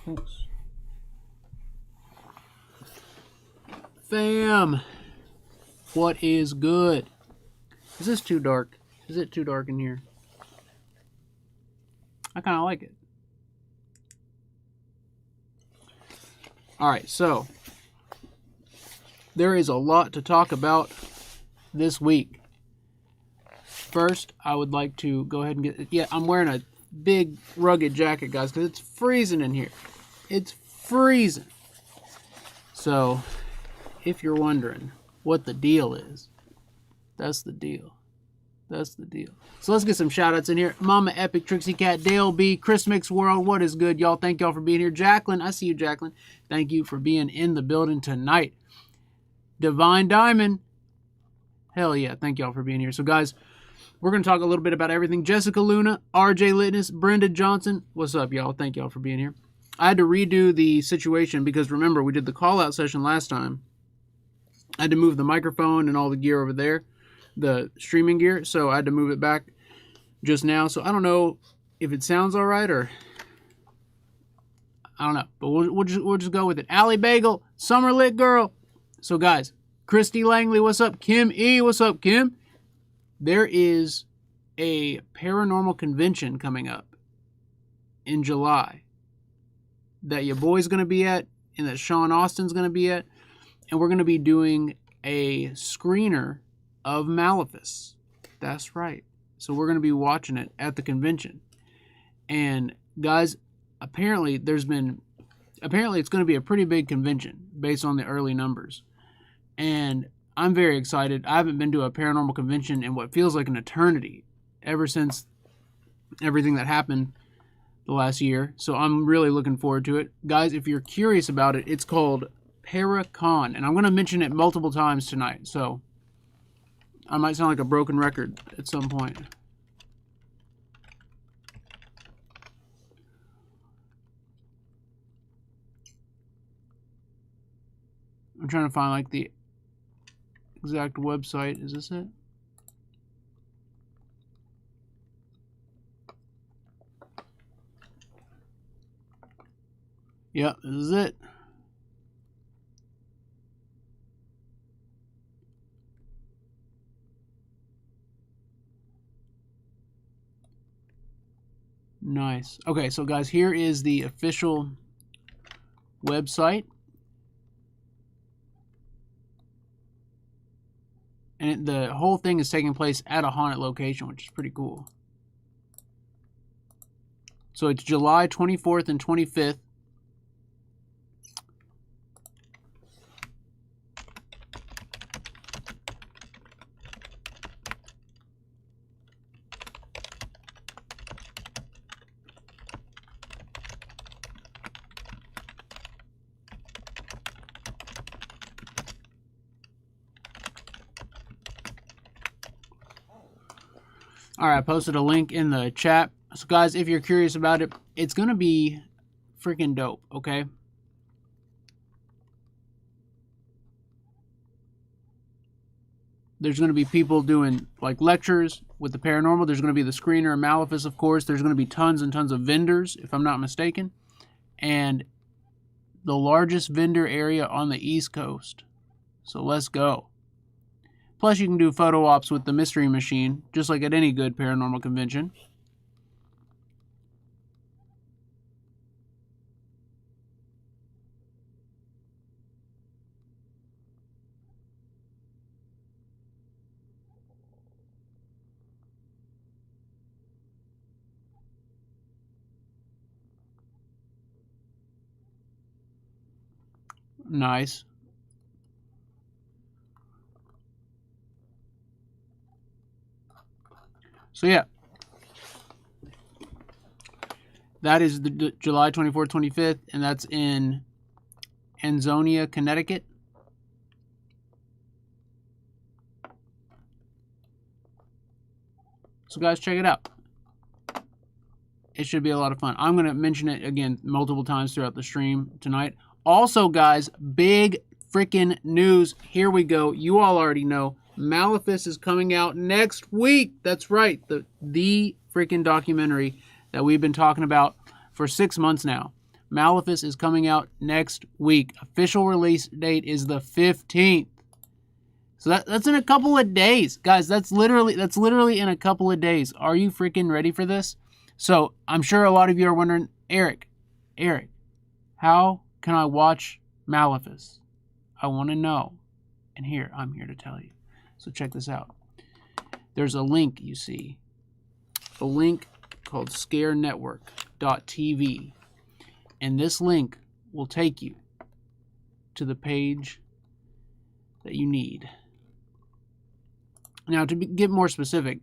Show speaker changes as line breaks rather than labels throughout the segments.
Thanks. Fam, what is good? Is this too dark? Is it too dark in here? I kind of like it. All right, so there is a lot to talk about this week. First, I would like to go ahead and get... Yeah, I'm wearing a big rugged jacket, guys, because it's freezing in here. It's freezing. So, if you're wondering what the deal is, that's the deal. That's the deal. So let's get some shout-outs in here. Mama Epic, Trixie Cat, Dale B, Chris Mix World, what is good, y'all? Thank y'all for being here. Jacqueline, I see you, Jacqueline. Thank you for being in the building tonight. Divine Diamond, hell yeah, thank y'all for being here. So, guys, we're going to talk a little bit about everything. Jessica Luna, RJ Litness, Brenda Johnson, what's up, y'all? Thank y'all for being here. I had to redo the situation because, remember, we did the call-out session last time. I had to move the microphone and all the gear over there, the streaming gear, so I had to move it back just now. So I don't know if it sounds all right or I don't know, but we'll just go with it. Allie Bagel, Summer Lit Girl. So guys, Christy Langley, what's up? Kim E, what's up, Kim? There is a paranormal convention coming up in July that your boy's going to be at and that Sean Austin's going to be at, and we're going to be doing a screener of Malefice. That's right. So we're going to be watching it at the convention. And guys, apparently it's going to be a pretty big convention based on the early numbers. And I'm very excited. I haven't been to a paranormal convention in what feels like an eternity ever since everything that happened the last year. So I'm really looking forward to it. Guys, if you're curious about it, it's called Paracon. And I'm going to mention it multiple times tonight. So I might sound like a broken record at some point. I'm trying to find like the exact website. Is this it? Yeah, this is it. Nice. Okay, so guys, here is the official website. And the whole thing is taking place at a haunted location, which is pretty cool. So it's July 24th and 25th. All right, I posted a link in the chat. So, guys, if you're curious about it, it's going to be freaking dope, okay? There's going to be people doing, like, lectures with the paranormal. There's going to be the screener of Malefice, of course. There's going to be tons and tons of vendors, if I'm not mistaken. And the largest vendor area on the East Coast. So, let's go. Plus, you can do photo ops with the Mystery Machine, just like at any good paranormal convention. Nice. So yeah, that is the July 24th, 25th, and that's in Ansonia, Connecticut. So guys, check it out. It should be a lot of fun. I'm going to mention it again multiple times throughout the stream tonight. Also, guys, big freaking news. Here we go. You all already know. Malefice is coming out next week. That's right. The freaking documentary that we've been talking about for 6 months now. Malefice is coming out next week. Official release date is the 15th. So that's in a couple of days. Guys, that's literally in a couple of days. Are you freaking ready for this? So I'm sure a lot of you are wondering, Eric, how can I watch Malefice? I want to know. And here, I'm here to tell you. So check this out. There's a link you see. A link called scarenetwork.tv. And this link will take you to the page that you need. Now, to get more specific,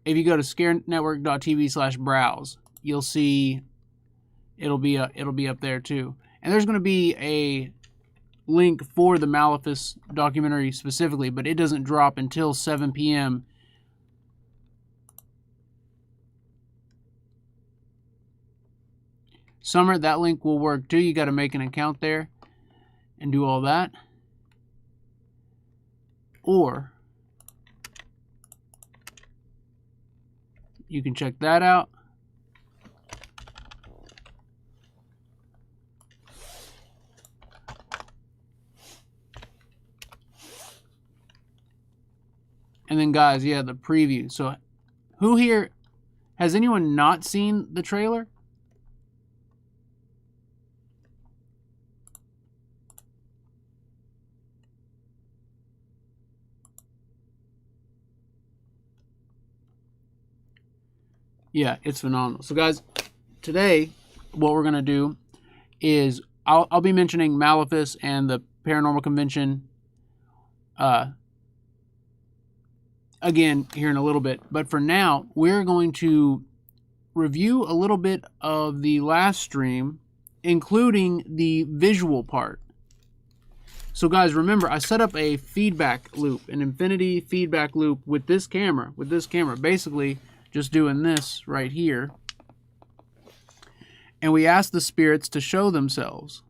if you go to scarenetwork.tv/browse, you'll see it'll be up there too. And there's going to be a link for the Malefice documentary specifically, but it doesn't drop until 7 p.m. Summer, that link will work too. You got to make an account there and do all that. Or you can check that out. And then, guys, yeah, the preview. So, who here, has anyone not seen the trailer? Yeah, it's phenomenal. So, guys, today, what we're going to do is I'll be mentioning Malefice and the Paranormal Convention again here in a little bit. But for now, we're going to review a little bit of the last stream, including the visual part. So, guys, remember, I set up a feedback loop, an infinity feedback loop with this camera. Basically, just doing this right here. And we ask the spirits to show themselves.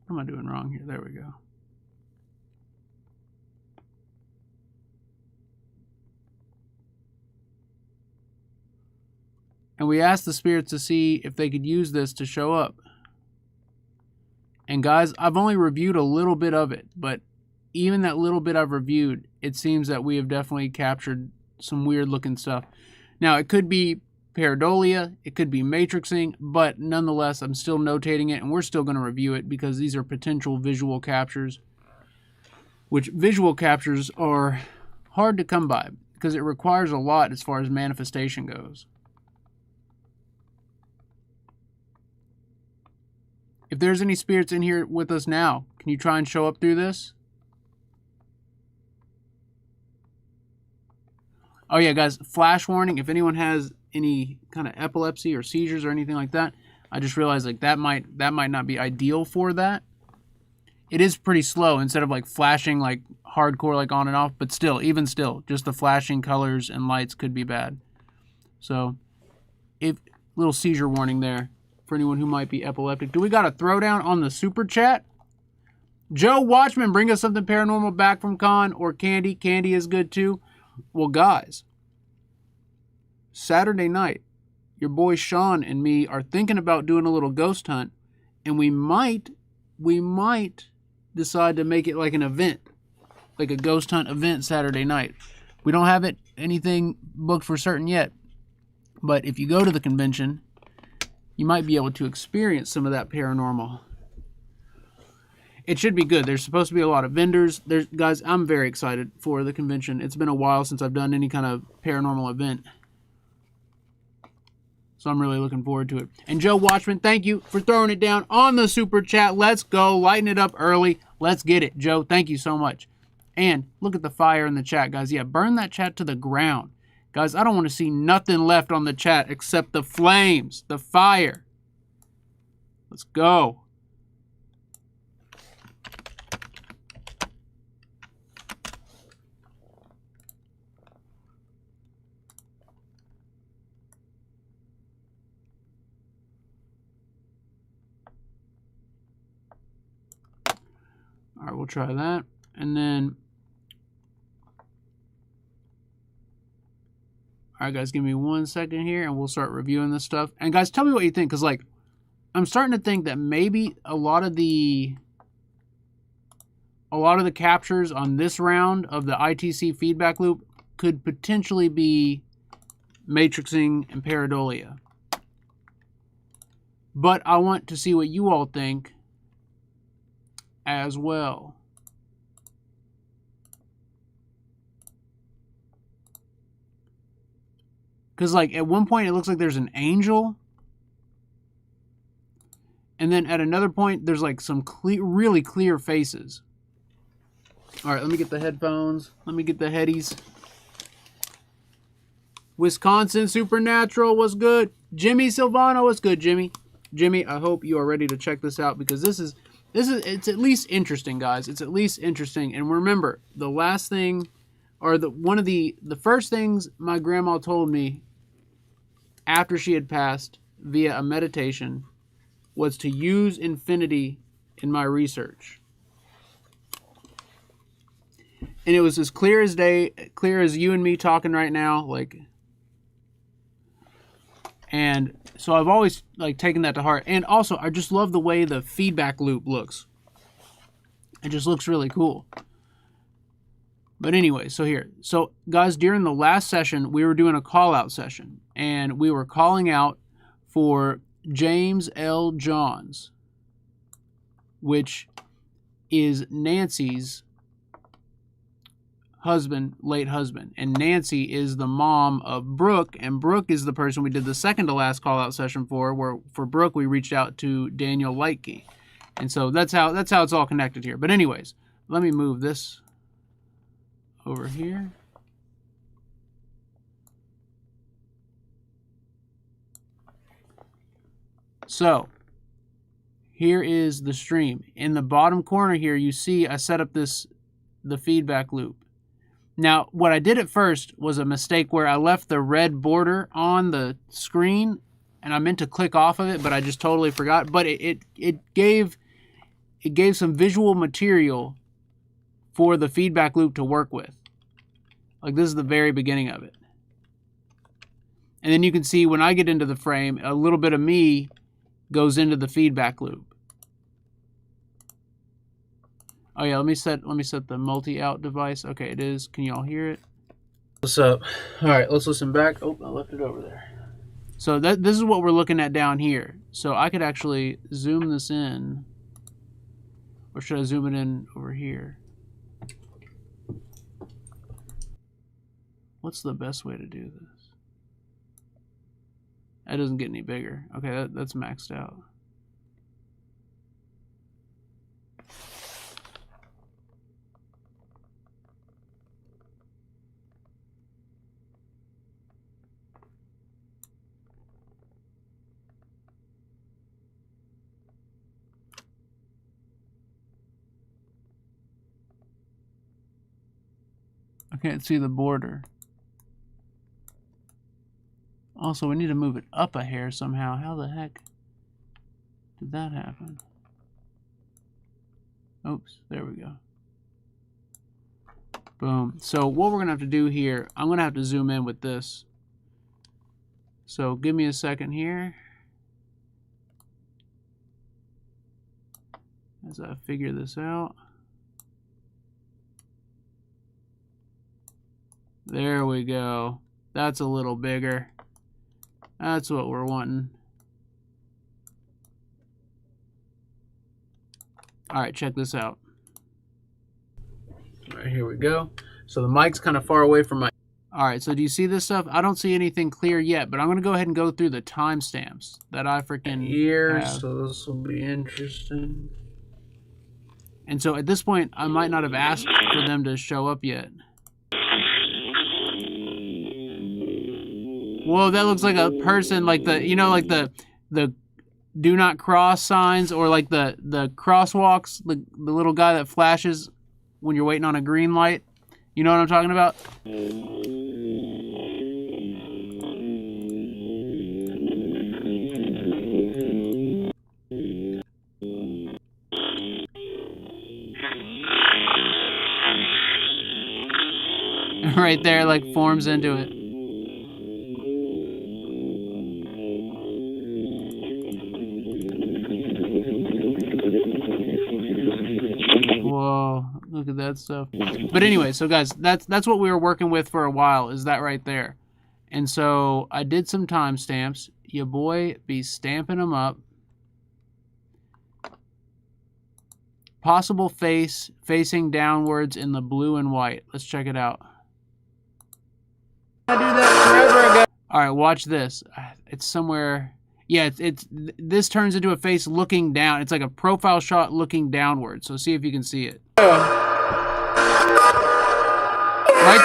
What am I doing wrong here? There we go. And we ask the spirits to see if they could use this to show up. And guys, I've only reviewed a little bit of it, but even that little bit I've reviewed, it seems that we have definitely captured some weird looking stuff. Now, it could be pareidolia, it could be matrixing, but nonetheless, I'm still notating it, and we're still going to review it because these are potential visual captures, which visual captures are hard to come by because it requires a lot as far as manifestation goes. If there's any spirits in here with us now, can you try and show up through this? Oh yeah, guys, flash warning, if anyone has any kind of epilepsy or seizures or anything like that, I just realized like that might not be ideal for that. It is pretty slow instead of like flashing like hardcore like on and off, but still, even still, just the flashing colors and lights could be bad. So, if little seizure warning there for anyone who might be epileptic. Do we got a throwdown on the super chat? Joe Watchman, bring us something paranormal back from Con, or Candy. Candy is good too. Well, guys, Saturday night, your boy Sean and me are thinking about doing a little ghost hunt, and we might decide to make it like an event, like a ghost hunt event Saturday night. We don't have anything booked for certain yet, but if you go to the convention, you might be able to experience some of that paranormal. It should be good. There's supposed to be a lot of vendors. Guys, I'm very excited for the convention. It's been a while since I've done any kind of paranormal event. So I'm really looking forward to it. And Joe Watchman, thank you for throwing it down on the super chat. Let's go. Lighten it up early. Let's get it. Joe, thank you so much. And look at the fire in the chat, guys. Yeah, burn that chat to the ground. Guys, I don't want to see nothing left on the chat except the flames, the fire. Let's go. All right, we'll try that. And then, All right, guys, give me 1 second here, and we'll start reviewing this stuff. And guys, tell me what you think, because like, I'm starting to think that maybe a lot of the captures on this round of the ITC feedback loop could potentially be matrixing and pareidolia. But I want to see what you all think as well. Because like at one point it looks like there's an angel. And then at another point there's like some really clear faces. All right, let me get the headphones. Let me get the headies. Wisconsin Supernatural was good. Jimmy Silvano was good, Jimmy. Jimmy, I hope you are ready to check this out, because it's at least interesting, guys. It's at least interesting. And remember, the last thing, or the first things my grandma told me after she had passed via a meditation was to use infinity in my research. And it was as clear as day, clear as you and me talking right now, like. And so I've always like taken that to heart. And also, I just love the way the feedback loop looks. It just looks really cool. But anyway, so guys, during the last session, we were doing a call out session, and we were calling out for James L. Johns, which is Nancy's late husband, and Nancy is the mom of Brooke, and Brooke is the person we did the second to last call out session for, where for Brooke we reached out to Daniel Lightkey. And so that's how it's all connected here. But anyways, let me move this over here. So here is the stream. In the bottom corner here, you see I set up the feedback loop. Now, what I did at first was a mistake where I left the red border on the screen, and I meant to click off of it, but I just totally forgot. But it gave some visual material for the feedback loop to work with. Like, this is the very beginning of it. And then you can see when I get into the frame, a little bit of me goes into the feedback loop. Oh yeah, let me set the multi-out device. Okay, it is. Can y'all hear it? What's up? All right, let's listen back. Oh, I left it over there. So this is what we're looking at down here. So I could actually zoom this in, or should I zoom it in over here? What's the best way to do this? That doesn't get any bigger. Okay, that's maxed out. I can't see the border. Also, we need to move it up a hair somehow. How the heck did that happen? Oops, there we go. Boom. So what we're going to have to do here, I'm going to have to zoom in with this. So give me a second here as I figure this out. There we go. That's a little bigger. That's what we're wanting. All right, check this out. All right, here we go. So the mic's kind of far away from my... All right, so do you see this stuff? I don't see anything clear yet, but I'm going to go ahead and go through the timestamps that I freaking have. So this will be interesting. And so at this point, I might not have asked for them to show up yet. Whoa, that looks like a person, like the, you know, like the do not cross signs, or like the crosswalks, the little guy that flashes when you're waiting on a green light. You know what I'm talking about? Right there, like forms into it. Whoa, look at that stuff. But anyway, so guys, that's what we were working with for a while, is that right there. And so I did some timestamps. Your boy be stamping them up. Possible face facing downwards in the blue and white. Let's check it out. I do that forever ago. All right, watch this. It's somewhere. Yeah, this turns into a face looking down. It's like a profile shot looking downward. So see if you can see it. Right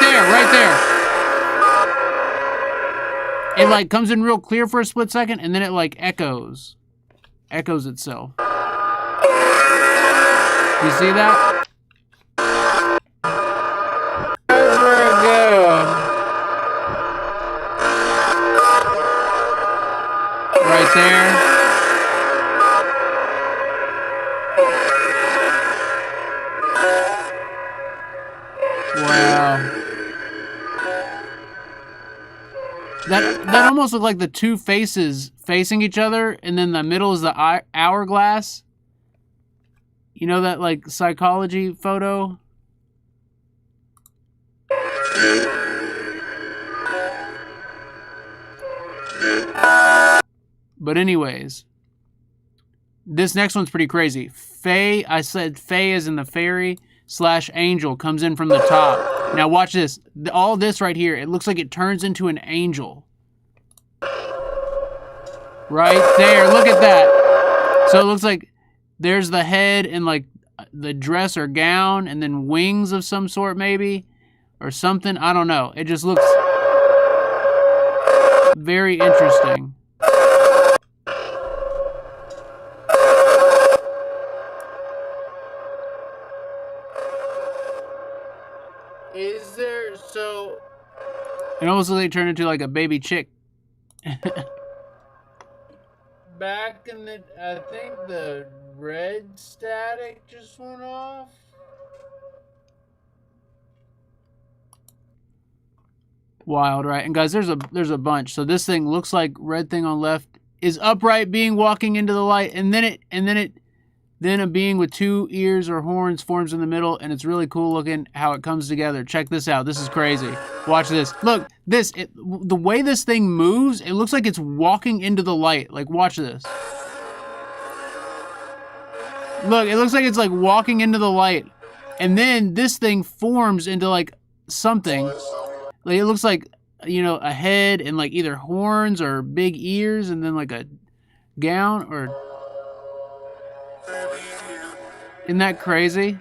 there, right there. It like comes in real clear for a split second, and then it like echoes itself. You see that? Right there. Wow. That almost looked like the two faces facing each other, and then the middle is the hourglass. You know that like psychology photo? But anyways, this next one's pretty crazy. Fae, I said Fae is in the fairy / angel, comes in from the top. Now watch this. All this right here, it looks like it turns into an angel. Right there, look at that. So it looks like there's the head and like the dress or gown, and then wings of some sort maybe, or something. I don't know. It just looks very interesting. Is there, so... It almost looks like it turned into like a baby chick. Back in the, I think the red static just went off. Wild, right? And guys, there's a bunch. So this thing looks like red thing on left is upright being walking into the light, and then a being with two ears or horns forms in the middle, and it's really cool looking how it comes together. Check this out. This is crazy. Watch this. Look, the way this thing moves, it looks like it's walking into the light. Like, watch this. Look, it looks like it's like walking into the light. And then this thing forms into like something. Like, it looks like, you know, a head and like either horns or big ears, and then like a gown or... Isn't that crazy?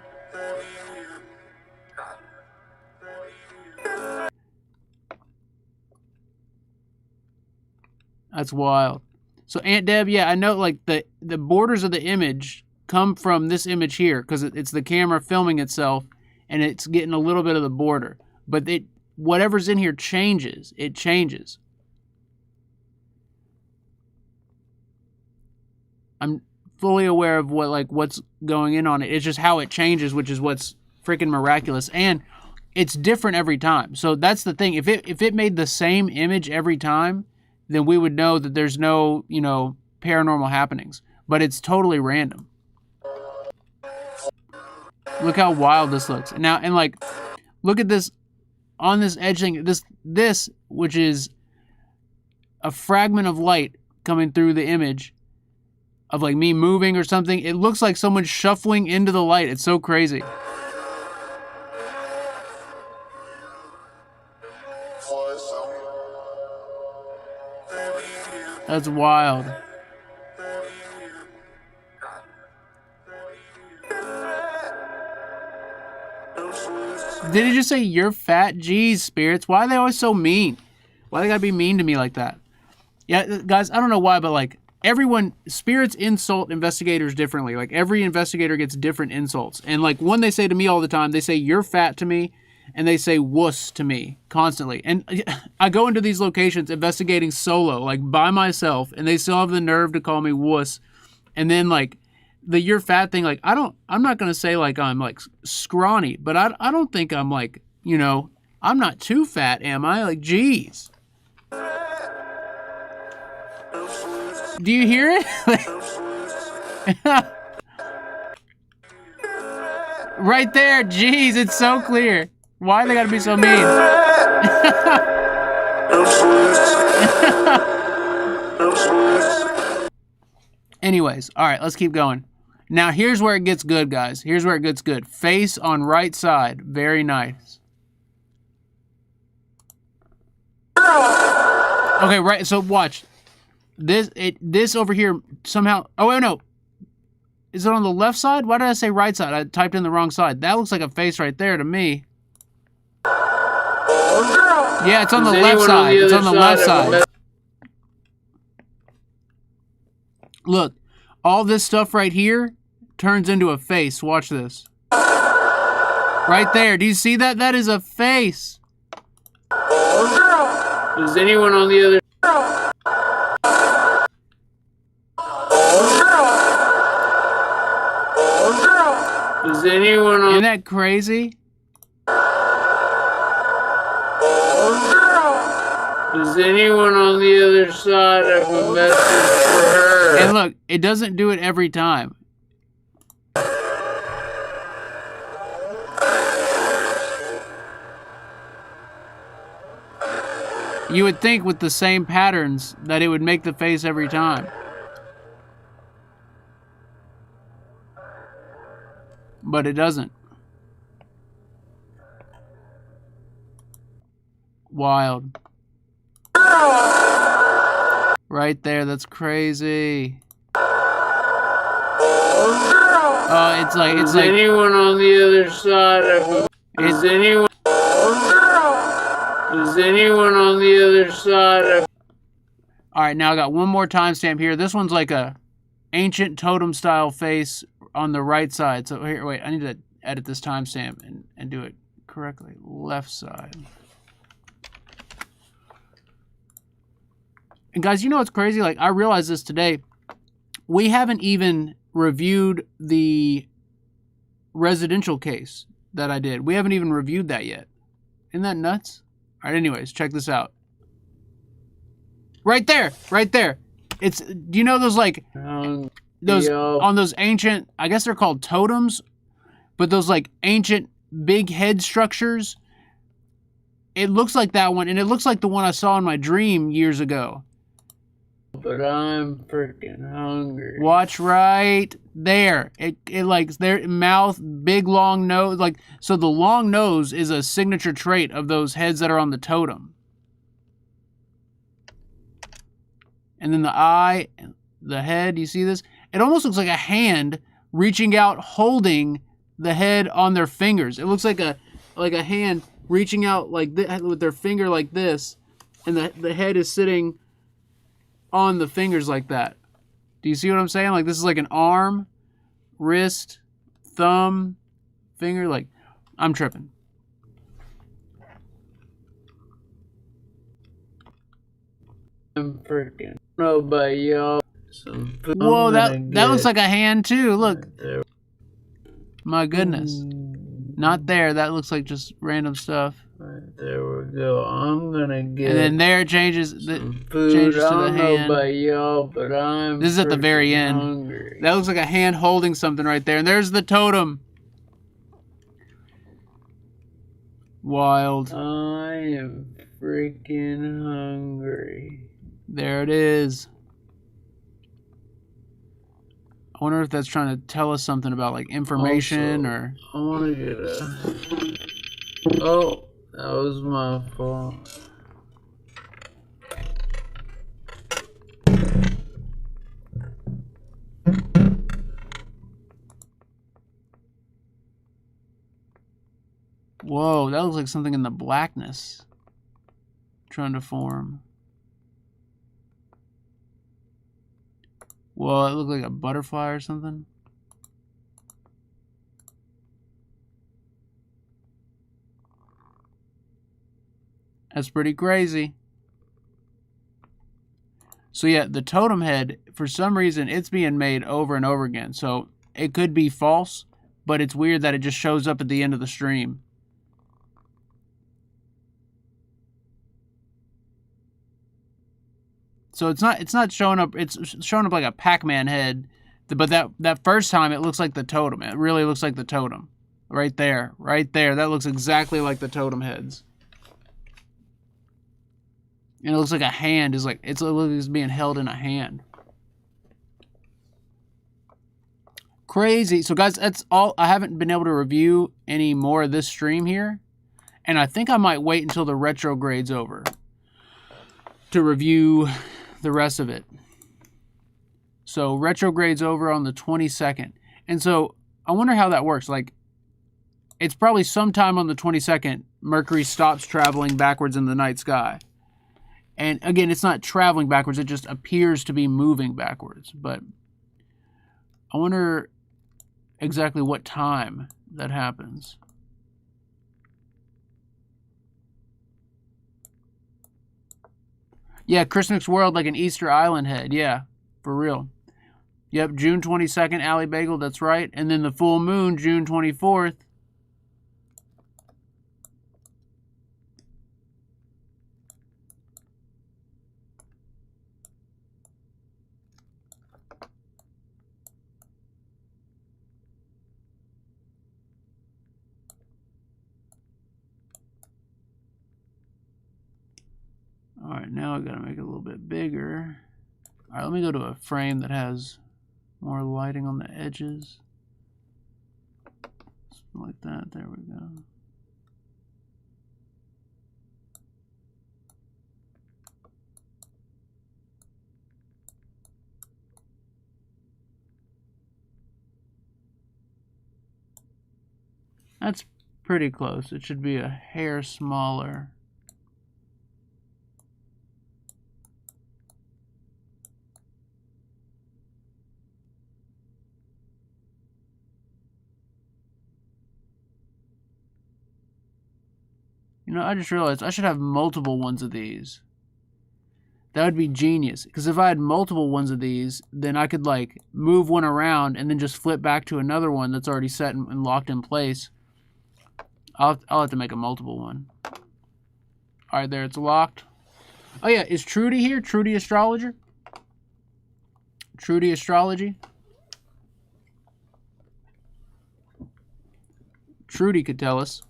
That's wild. So Aunt Deb, yeah, I know like the borders of the image come from this image here, because it's the camera filming itself, and it's getting a little bit of the border. But whatever's in here changes. It changes. I'm fully aware of what's going in on it. It's just how it changes, which is what's freaking miraculous, and it's different every time. So that's the thing. If it made the same image every time, then we would know that there's no, you know, paranormal happenings. But it's totally random. Look how wild this looks. Now, and like, look at this on this edge thing. This which is a fragment of light coming through the image of like me moving or something. It looks like someone shuffling into the light. It's so crazy. That's wild. Did he just say you're fat? Jeez, spirits. Why are they always so mean? Why they gotta be mean to me like that? Yeah, guys, I don't know why, but like, spirits insult investigators differently. Like, every investigator gets different insults. And like, one they say to me all the time, they say, you're fat to me, and they say wuss to me constantly. And I go into these locations investigating solo, like by myself, and they still have the nerve to call me wuss. And then like, the you're fat thing, like, I'm not gonna say like I'm like scrawny, but I don't think I'm like, you know, I'm not too fat, am I? Like, geez. Do you hear it? Right there. Jeez, it's so clear. Why they gotta be so mean? Anyways, all right, let's keep going. Now, here's where it gets good, guys. Here's where it gets good. Face on right side. Very nice. Okay, right. So watch. This over here somehow. Oh, wait, no. Is it on the left side? Why did I say right side? I typed in the wrong side. That looks like a face right there to me. Yeah, it's on the left side. It's on the left side. Look, all this stuff right here turns into a face. Watch this. Right there. Do you see that? That is a face.
Is anyone on the other? Is anyone on?
Isn't that crazy?
Is anyone on the other side of a message for her?
And look, it doesn't do it every time. You would think with the same patterns that it would make the face every time. But it doesn't. Wild. Right there, that's crazy. Oh, it's like
anyone on the other side of is anyone on the other side of?
All right, now I got one more timestamp here. This one's like a ancient totem style face on the right side. So here, wait, I need to edit this timestamp and do it correctly. Left side. And guys, you know what's crazy? Like, I realized this today. We haven't even reviewed the residential case that I did. We haven't even reviewed that yet. Isn't that nuts? All right, anyways, check this out. Right there, right there. It's, do you know those like, those, on those ancient, I guess they're called totems, but those like ancient big head structures? It looks like that one, and it looks like the one I saw in my dream years ago.
But I'm freaking hungry.
Watch right there. It like their mouth, big long nose. Like, so the long nose is a signature trait of those heads that are on the totem. And then the eye, the head, you see this? It almost looks like a hand reaching out, holding the head on their fingers. It looks like a hand reaching out like this, with their finger like this, and the head is sitting on the fingers like that. Do you see what I'm saying? Like, this is like an arm, wrist, thumb, finger. Like, I'm tripping.
I'm freaking know about y'all.
Whoa, that looks like a hand too. Look. My goodness. Not there. That looks like just random stuff.
Right, there we go. I'm gonna get.
And then there it changes.
Food.
Changes to
I don't
the
know
hand.
about y'all, but I'm.
This is at the very end.
Hungry.
That looks like a hand holding something right there. And there's the totem. Wild.
I am freaking hungry.
There it is. I wonder if that's trying to tell us something about like information
also,
or.
I want to get a. Oh, that was my fault.
Whoa, that looks like something in the blackness trying to form. Whoa, it looked like a butterfly or something. That's pretty crazy. So yeah, the totem head, for some reason, it's being made over and over again. So it could be false, but it's weird that it just shows up at the end of the stream. So it's not showing up. It's showing up like a Pac-Man head, but that first time it looks like the totem. It really looks like the totem. Right there. Right there. That looks exactly like the totem heads. And it looks like a hand is like, it looks like it's being held in a hand. Crazy. So guys, that's all. I haven't been able to review any more of this stream here. And I think I might wait until the retrograde's over to review the rest of it. So retrograde's over on the 22nd. And so I wonder how that works. Like, it's probably sometime on the 22nd, Mercury stops traveling backwards in the night sky. And again, it's not traveling backwards. It just appears to be moving backwards. But I wonder exactly what time that happens. Yeah, Christmas World like an Easter Island head. Yeah, for real. Yep, June 22nd, Alley Bagel, that's right. And then the full moon, June 24th. All right, now I gotta make it a little bit bigger. All right, let me go to a frame that has more lighting on the edges. Something like that, there we go. That's pretty close. It should be a hair smaller. You know, I just realized I should have multiple ones of these. That would be genius. Because if I had multiple ones of these, then I could, like, move one around and then just flip back to another one that's already set and locked in place. I'll have to make a multiple one. All right, there, it's locked. Oh, yeah, is Trudy here? Trudy Astrologer? Trudy Astrology? Trudy could tell us.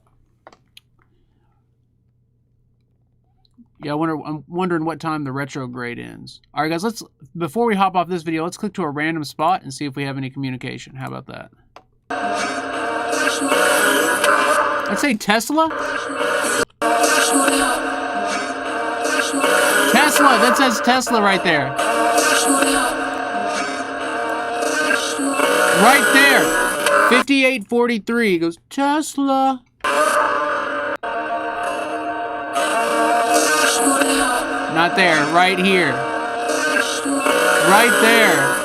Yeah, I'm wondering what time the retrograde ends. All right, guys, before we hop off this video, let's click to a random spot and see if we have any communication. How about that? I'd say Tesla? Tesla! That says Tesla right there. Right there. 5843 goes, Tesla. Not there, right here. Right there.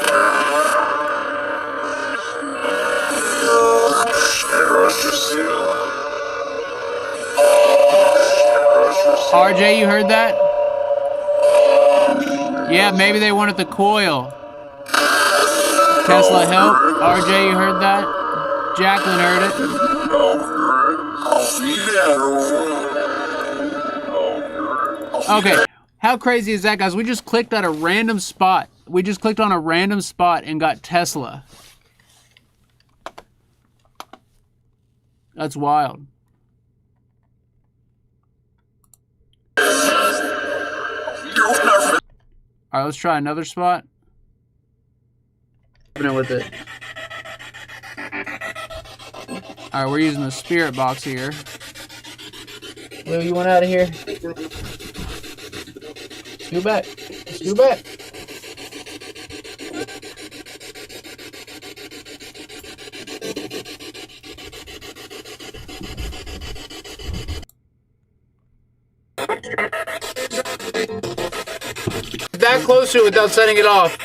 RJ, you heard that? Yeah, maybe they wanted the coil. Tesla help. RJ, you heard that? Jacqueline heard it. Okay. How crazy is that, guys? We just clicked at a random spot. We just clicked on a random spot and got Tesla. That's wild. All right, let's try another spot. With it. All right, we're using the spirit box here. Lou, you want out of here? Scoot back. Scoot back. That close to it without setting it off.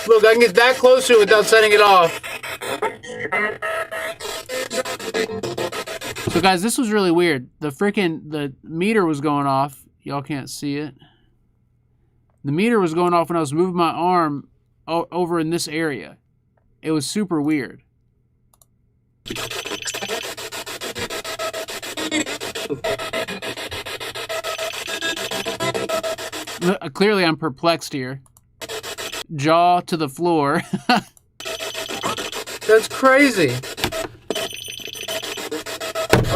Look, I can get that close to it without setting it off. So guys, this was really weird. The meter was going off. Y'all can't see it. The meter was going off when I was moving my arm over in this area. It was super weird. Clearly I'm perplexed here. Jaw to the floor.
That's crazy.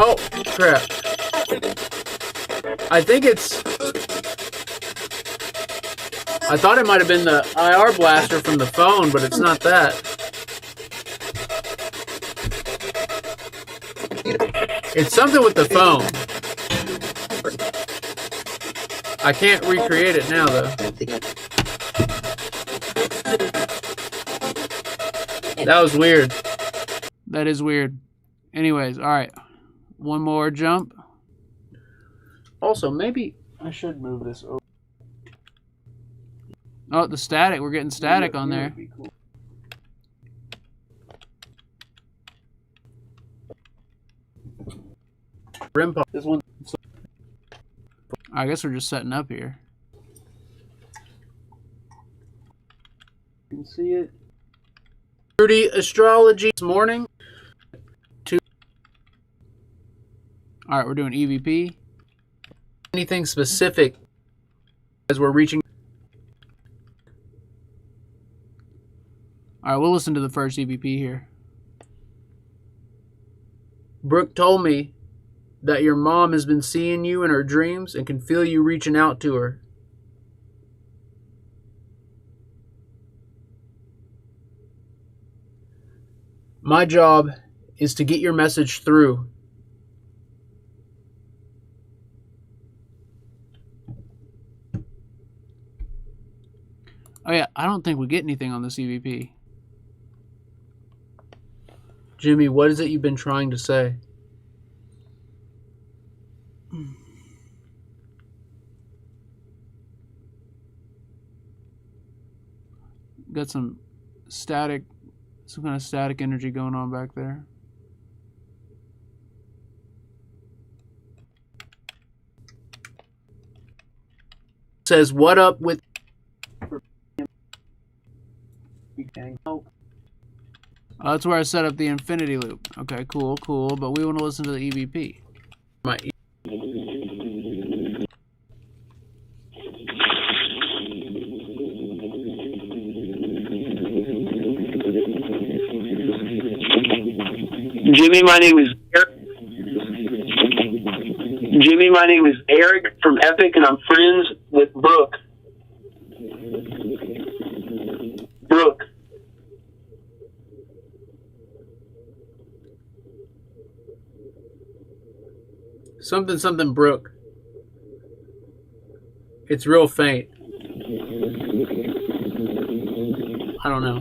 Oh, crap. I think it's... I thought it might have been the IR blaster from the phone, but it's not that. It's something with the phone. I can't recreate it now, though. That was weird.
That is weird. Anyways, all right. One more jump.
Also, maybe I should move this over.
Oh, the static. We're getting static on there.
Rim pop. This one.
I guess we're just setting up here.
You can see it. Rudy astrology this morning.
All right, we're doing EVP.
Anything specific as we're reaching?
All right, we'll listen to the first EVP here.
Brooke told me that your mom has been seeing you in her dreams and can feel you reaching out to her. My job is to get your message through.
Oh yeah, I don't think we get anything on this EVP.
Jimmy, what is it you've been trying to say?
Got some static, some kind of static energy going on back there.
Says, what up with...
That's where I set up the infinity loop. Okay, cool, cool. But we want to listen to the EVP.
My
Jimmy, my name is Eric. Jimmy, my name is Eric from Epic, and I'm friends with Brooke. Brooke.
something Brooke. It's real faint. I don't know.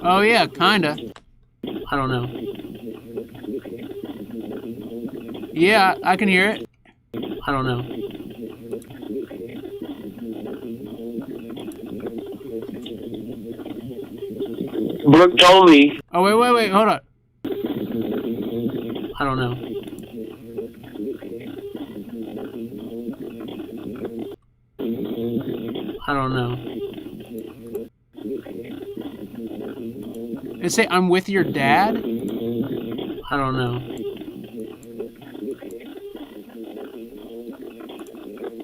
Oh yeah, kinda.
I don't know.
Yeah, I can hear it.
I don't know.
Brooke told me.
Oh wait, hold on.
I don't know. I don't know.
It say I'm with your dad?
I don't know.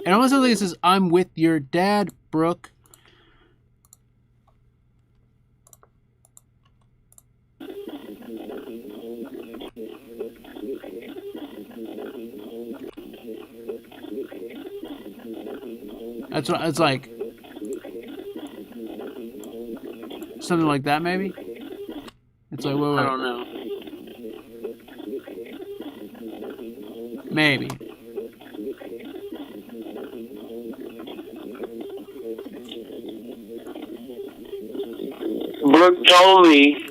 And almost like it says I'm with your dad, Brooke. That's what it's like. Something like that, maybe? It's like, wait.
I don't know.
Maybe.
Brooke told me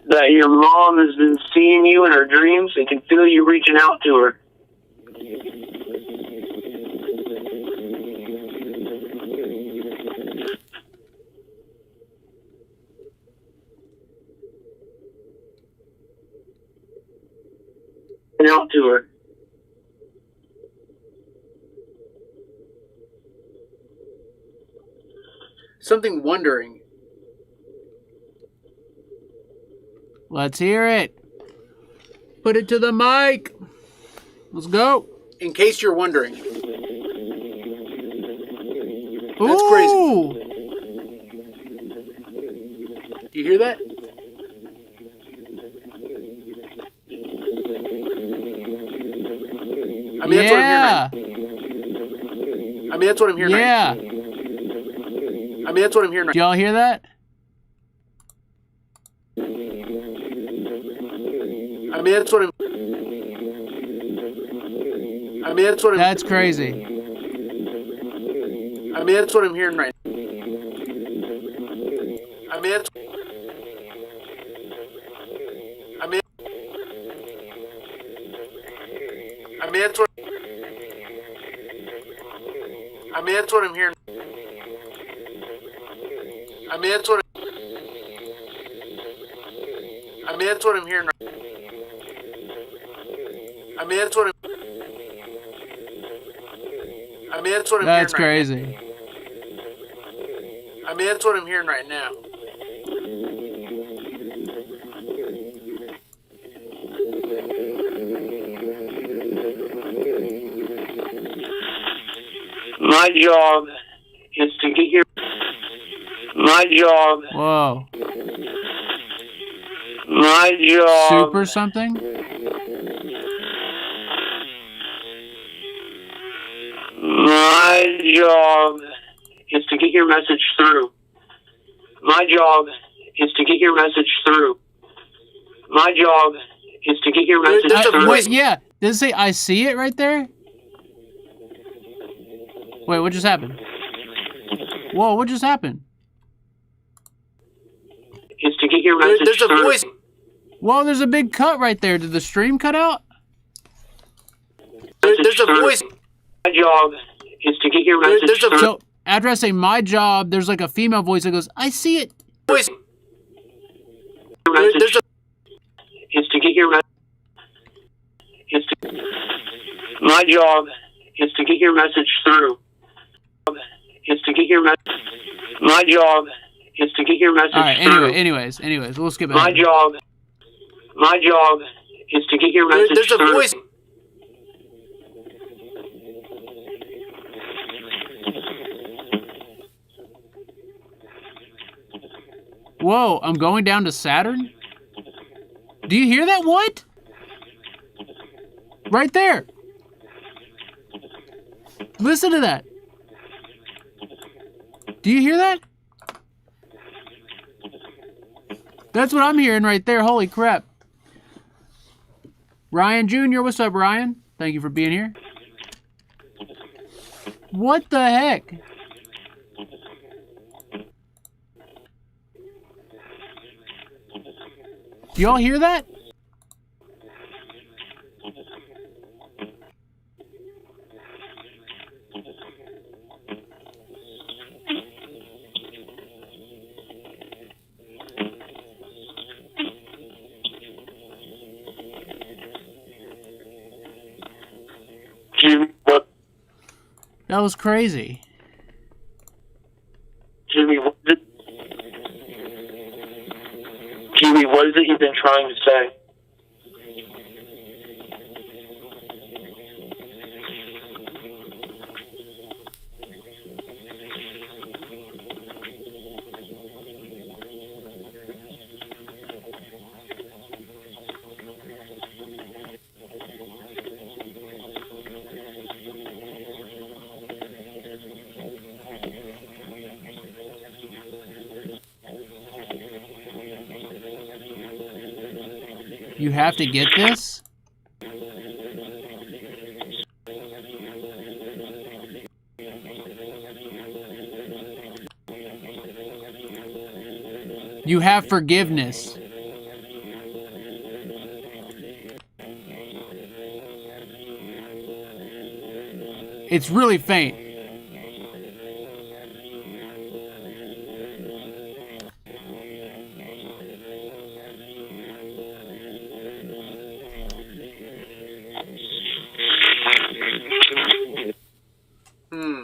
that your mom has been seeing you in her dreams and can feel you reaching out to her. Out to her.
Something wondering.
Let's hear it. Put it to the mic. Let's go.
In case you're wondering.
That's
crazy. Do you hear that? I mean,
Yeah.
that's what I'm hearing right
Yeah.
I mean, that's what I'm hearing right
Do y'all hear that?
I mean, that's what I'm... I mean, that's what I'm...
That's crazy.
I mean, that's what I'm hearing right now. I mean, that's... I mean... I mean, that's what... I mean, that's what I'm hearing. I mean, that's what... I mean, that's what I'm hearing right now. I mean, that's what I'm... I mean, that's what I'm
That's
hearing right
crazy.
now. I mean, that's what I'm hearing right now.
My job is to get your... My job...
Whoa.
My job...
Super something?
My job is to get your message through. My job is to get your message through. My job is to get your message through.
Wait, yeah. Does it say I see it right there? Wait, what just happened? Whoa, what just happened?
Is to get your message
There's a
through.
voice.
Whoa, there's a big cut right there. Did the stream cut out?
There's a voice.
My job is to get your message
There's a
through.
So after I say my job, there's like a female voice that goes, I see it.
Voice.
There's a... Is to get your message... Is to... My job is to get your message through. Is to get your message... My job is to get your message
All right,
through.
anyways, we'll skip it.
My job is to get your message
There's a
through.
voice.
Whoa, I'm going down to Saturn? Do you hear that? What? Right there. Listen to that. Do you hear that? That's what I'm hearing right there. Holy crap. Ryan Jr., what's up, Ryan? Thank you for being here. What the heck? Do y'all hear that?
Jimmy, what?
That was crazy.
Jimmy, what is it you've been trying to say?
You have to get this? You have forgiveness. It's really faint.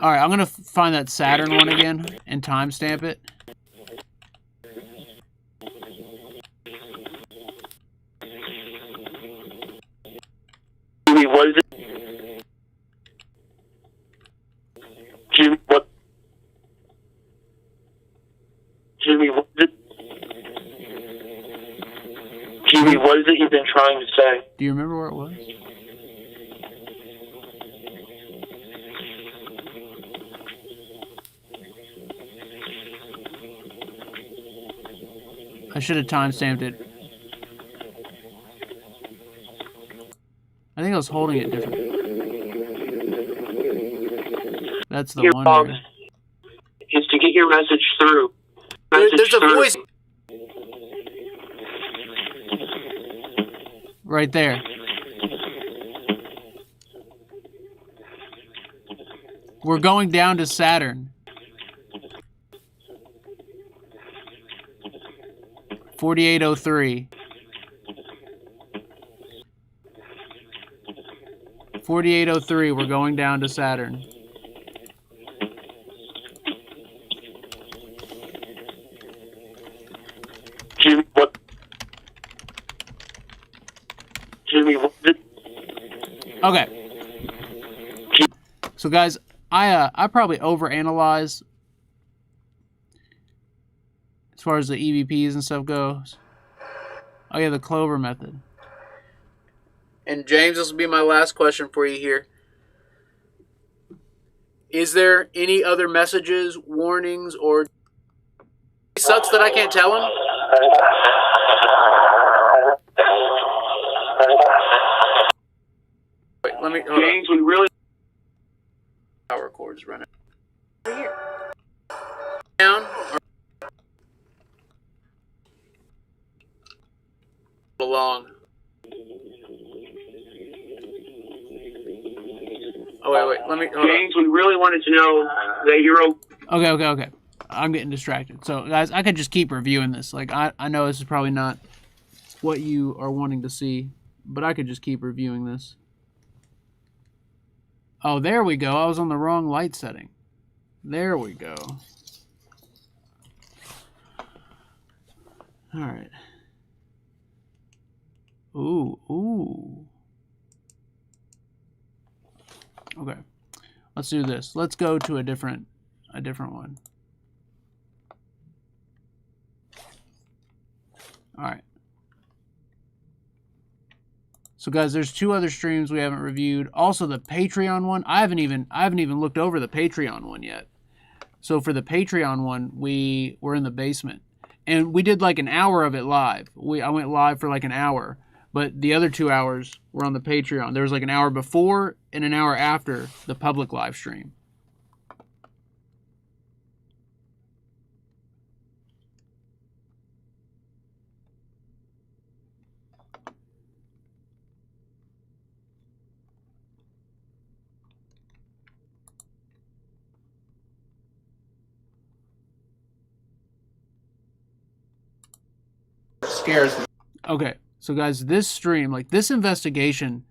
All right, I'm going to find that Saturn one again and timestamp it.
Jimmy, what is it? Jimmy, what? Jimmy, what is it? Jimmy, what is it you've been trying to say?
Do you remember where it was? I should have timestamped it. I think I was holding it different. That's the
Your
one.
job
There.
is to get your message through.
There's a voice.
Right there. We're going down to Saturn. 4803. 4803, we're going down to Saturn.
Jimmy, what? Jimmy, what?
Okay. So guys, I probably overanalyze as far as the EVPs and stuff goes. Oh yeah, the Clover method.
And James, this will be my last question for you here. Is there any other messages, warnings, or... It sucks that I can't tell him. Wait, let me...
James, we really...
Power cord's running. Here. Down. Or along. Oh, wait. Let me...
James, we really wanted to know that you're okay.
Okay. I'm getting distracted. So guys, I could just keep reviewing this. Like I know this is probably not what you are wanting to see, but I could just keep reviewing this. Oh, there we go. I was on the wrong light setting. There we go. All right. Ooh. Okay. Let's do this. Let's go to a different one. All right. So guys, there's two other streams we haven't reviewed. Also the Patreon one. I haven't even looked over the Patreon one yet. So for the Patreon one, we were in the basement. And we did like an hour of it live. I went live for like an hour. But the other 2 hours were on the Patreon. There was like an hour before and an hour after the public live stream.
Scares me.
Okay. So guys, this stream, like this investigation,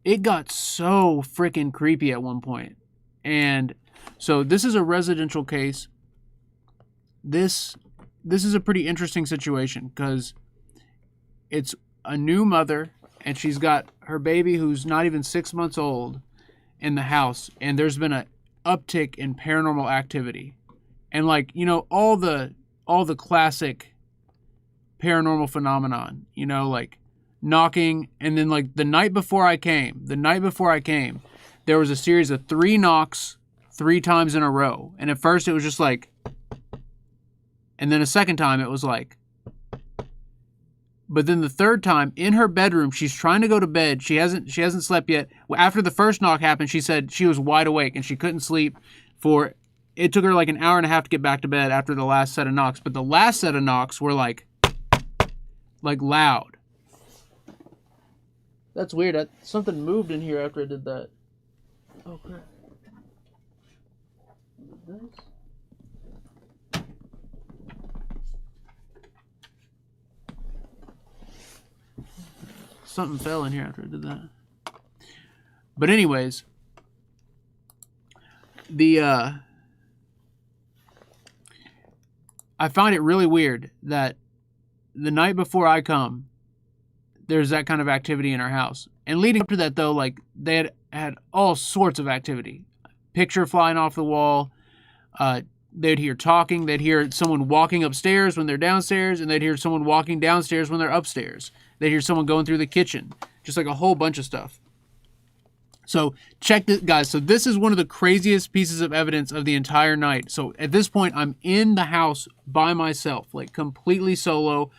it got so freaking creepy at one point. And so this is a residential case. This is a pretty interesting situation because it's a new mother and she's got her baby who's not even 6 months old in the house. And there's been an uptick in paranormal activity. And like, you know, all the classic paranormal phenomenon, you know, like knocking, and then like the night before I came, there was a series of 3 knocks 3 times in a row. And at first it was just like, and then a second time it was like, but then the third time in her bedroom, she's trying to go to bed. She hasn't slept yet. After the first knock happened, she said she was wide awake and she couldn't sleep it took her like an hour and a half to get back to bed after the last set of knocks. But the last set of knocks were like loud. That's weird. Something moved in here after I did that. Oh crap. Something fell in here after I did that. But anyways, I find it really weird that the night before I come, there's that kind of activity in our house. And leading up to that, though, like, they had all sorts of activity. Picture flying off the wall, they'd hear talking, they'd hear someone walking upstairs when they're downstairs, and they'd hear someone walking downstairs when they're upstairs. They'd hear someone going through the kitchen, just like a whole bunch of stuff. So check this, guys. So this is one of the craziest pieces of evidence of the entire night. So at this point, I'm in the house by myself, like completely solo,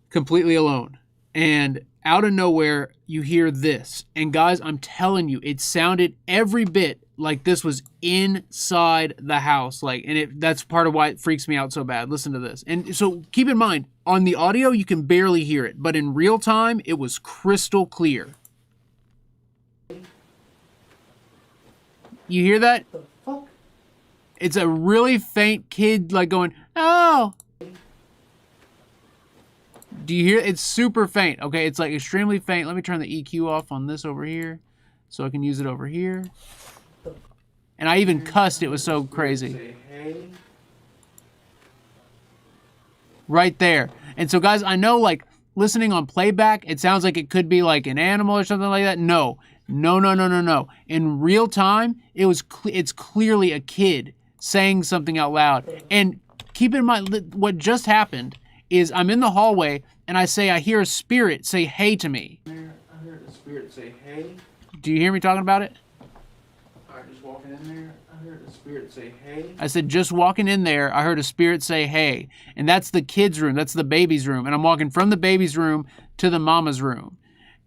completely alone. And out of nowhere, you hear this. And guys, I'm telling you, it sounded every bit like this was inside the house. That's part of why it freaks me out so bad. Listen to this. And so keep in mind, on the audio, you can barely hear it. But in real time, it was crystal clear. You hear that?
The fuck?
It's a really faint kid, like going, oh. Do you hear? It's super faint. Okay, it's like extremely faint. Let me turn the EQ off on this over here so I can use it over here. And I even cussed. It was so crazy. Right there. And so, guys, I know, like, listening on playback, it sounds like it could be like an animal or something like that. No. In real time, it's clearly a kid saying something out loud. And keep in mind, what just happened is I'm in the hallway and I hear a spirit say hey to me.
I heard a spirit say hey.
Do you hear me talking about it?
Alright, just walking in there. I heard a spirit say hey.
I said, just walking in there, I heard a spirit say hey. And that's the kid's room. That's the baby's room. And I'm walking from the baby's room to the mama's room.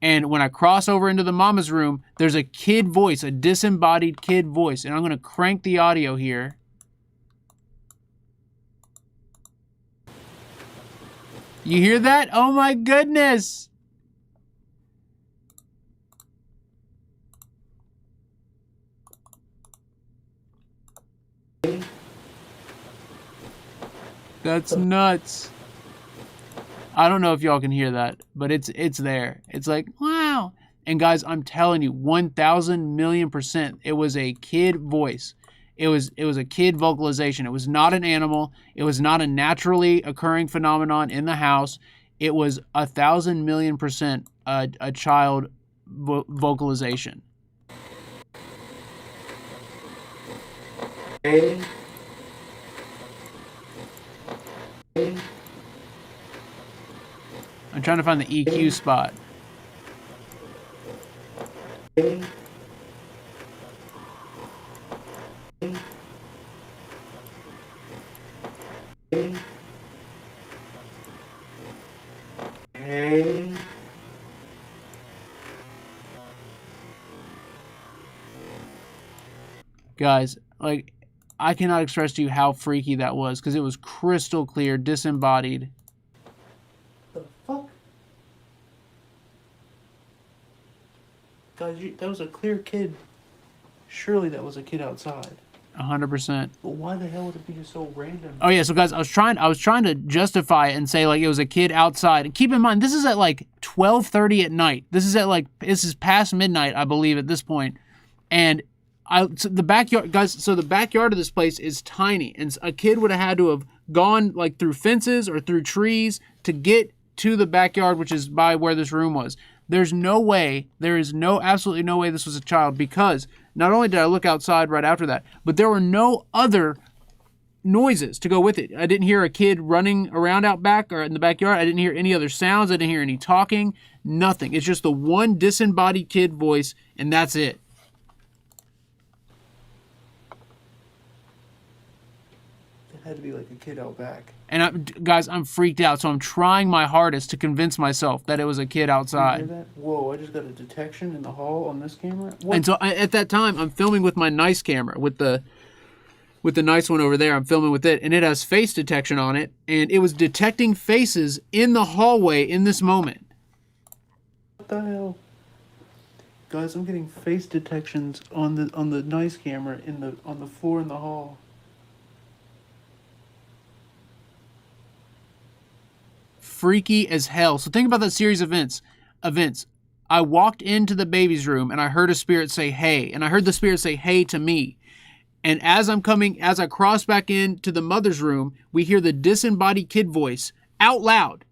And when I cross over into the mama's room, there's a kid voice, a disembodied kid voice. And I'm going to crank the audio here. You hear that? Oh my goodness. That's nuts. I don't know if y'all can hear that, but it's there. It's like, wow. And guys, I'm telling you, 1,000,000,000%, it was a kid voice. It was a kid vocalization. It was not an animal. It was not a naturally occurring phenomenon in the house. It was 1,000,000,000% a child vocalization. I'm trying to find the EQ spot. Guys, like, I cannot express to you how freaky that was, because it was crystal clear, disembodied.
The fuck? Guys, that was a clear kid. Surely that was a kid outside.
100%.
But why the hell would it be just so random?
Oh yeah, so guys, I was trying to justify it and say like it was a kid outside. And keep in mind, this is at like 12:30 at night. This is past midnight, I believe, at this point. And the backyard, guys. So the backyard of this place is tiny, and a kid would have had to have gone like through fences or through trees to get to the backyard, which is by where this room was. There is absolutely no way this was a child, because not only did I look outside right after that, but there were no other noises to go with it. I didn't hear a kid running around out back or in the backyard. I didn't hear any other sounds. I didn't hear any talking, nothing. It's just the one disembodied kid voice, and that's it.
It had to be like a kid out back.
And guys, I'm freaked out, so I'm trying my hardest to convince myself that it was a kid outside.
You hear that? Whoa, I just got a detection in the hall on this camera? What?
And so at that time, I'm filming with my nice camera, with the nice one over there. I'm filming with it, and it has face detection on it, and it was detecting faces in the hallway in this moment.
What the hell? Guys, I'm getting face detections on the nice camera on the floor in the hall.
Freaky as hell. So think about that series of events. I walked into the baby's room and I heard a spirit say hey, and I heard the spirit say hey to me. And as I cross back into the mother's room, we hear the disembodied kid voice out loud,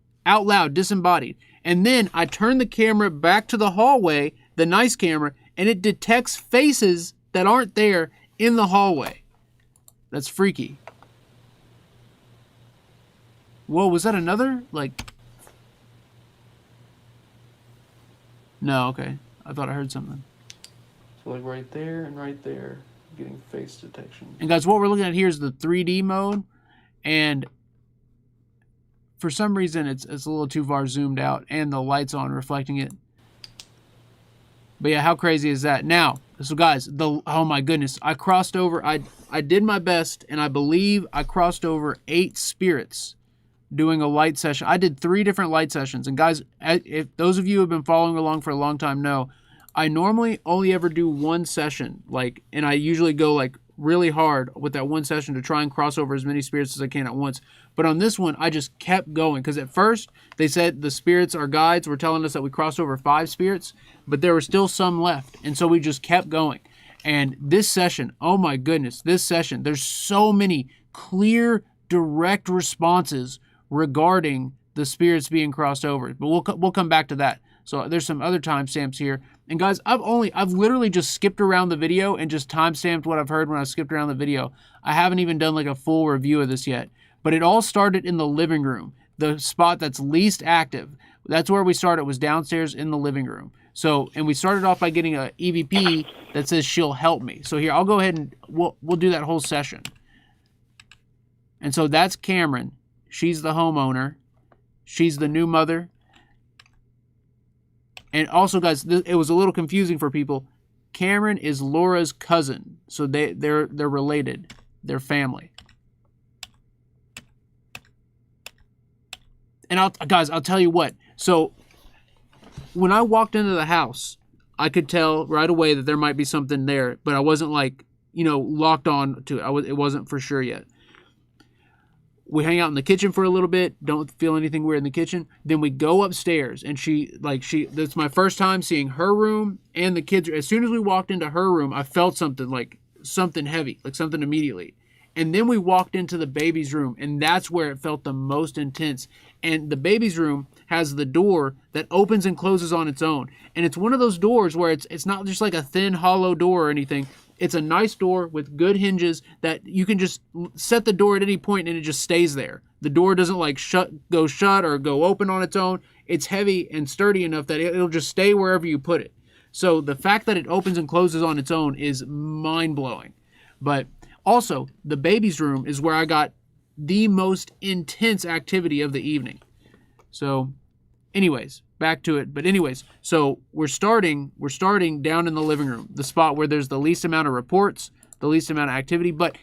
disembodied. And then I turn the camera back to the hallway, the nice camera, and it detects faces that aren't there in the hallway. That's freaky. Whoa, was that another? Like... No, okay. I thought I heard something.
So like right there and right there, getting face detection.
And guys, what we're looking at here is the 3D mode. And for some reason, it's a little too far zoomed out. And the light's on, reflecting it. But yeah, how crazy is that? Now, so guys, oh my goodness. I crossed over. I did my best. And I believe I crossed over 8 spirits doing a light session. I did 3 different light sessions. And guys, if those of you who have been following along for a long time know, I normally only ever do 1 session. And I usually go like really hard with that 1 session to try and cross over as many spirits as I can at once. But on this one, I just kept going. Because at first, they said the spirits, our guides, were telling us that we crossed over 5 spirits. But there were still some left. And so we just kept going. And this session, oh my goodness, this session, there's so many clear, direct responses regarding the spirits being crossed over. But we'll come back to that. So there's some other timestamps here. And guys, I've literally just skipped around the video and just timestamped what I've heard when I skipped around the video. I haven't even done like a full review of this yet. But it all started in the living room, the spot that's least active. That's where we started, was downstairs in the living room. So, and we started off by getting a EVP that says she'll help me. So here, I'll go ahead and we'll do that whole session. And so that's Cameron. She's the homeowner. She's the new mother. And also, guys, it was a little confusing for people. Cameron is Laura's cousin. So they're related. They're family. And I'll tell you what. So when I walked into the house, I could tell right away that there might be something there, but I wasn't like, locked on to it. It wasn't for sure yet. We hang out in the kitchen for a little bit. Don't feel anything weird in the kitchen. Then we go upstairs, and that's my first time seeing her room and the kids. As soon as we walked into her room, I felt something heavy, like something immediately. And then we walked into the baby's room, and that's where it felt the most intense. And the baby's room has the door that opens and closes on its own. And it's one of those doors where it's not just like a thin, hollow door or anything. It's a nice door with good hinges that you can just set the door at any point and it just stays there. The door doesn't like go shut or go open on its own. It's heavy and sturdy enough that it'll just stay wherever you put it. So the fact that it opens and closes on its own is mind-blowing. But also, the baby's room is where I got the most intense activity of the evening. So, anyways, back to it. But anyways, so we're starting down in the living room, the spot where there's the least amount of reports, the least amount of activity. But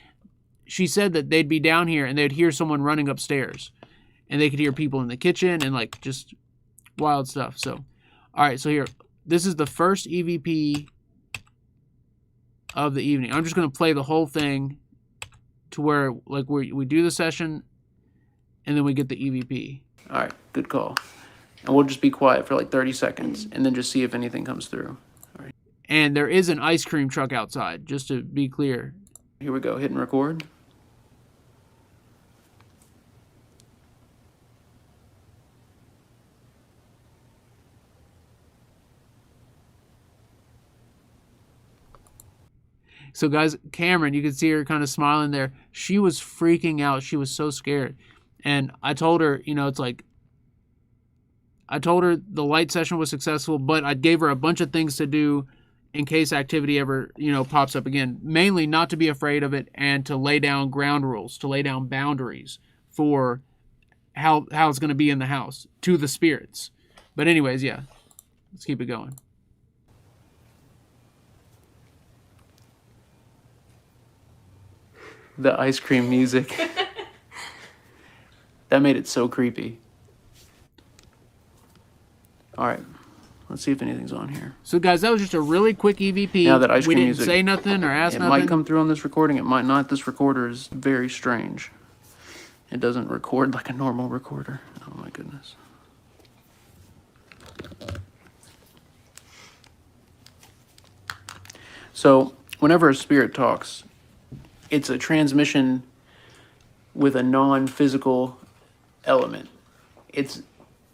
she said that they'd be down here and they'd hear someone running upstairs. And they could hear people in the kitchen and like just wild stuff. So, all right, so here, this is the first EVP of the evening. I'm just going to play the whole thing to where like we do the session and then we get the EVP. All right, good call. And we'll just be quiet for like 30 seconds and then just see if anything comes through. All right. And there is an ice cream truck outside, just to be clear. Here we go, hit and record. So guys, Cameron, you can see her kind of smiling there. She was freaking out. She was so scared. And I told her, it's like, I told her the light session was successful, but I gave her a bunch of things to do in case activity ever, pops up again. Mainly not to be afraid of it and to lay down ground rules, to lay down boundaries for how it's going to be in the house to the spirits. But anyways, yeah, let's keep it going. The ice cream music. That made it so creepy. All right, let's see if anything's on here. So guys, that was just a really quick EVP. Now that ice cream music, we didn't say nothing or ask nothing. It might come through on this recording, it might not. This recorder is very strange. It doesn't record like a normal recorder. Oh my goodness. So whenever a spirit talks, it's a transmission with a non-physical element. It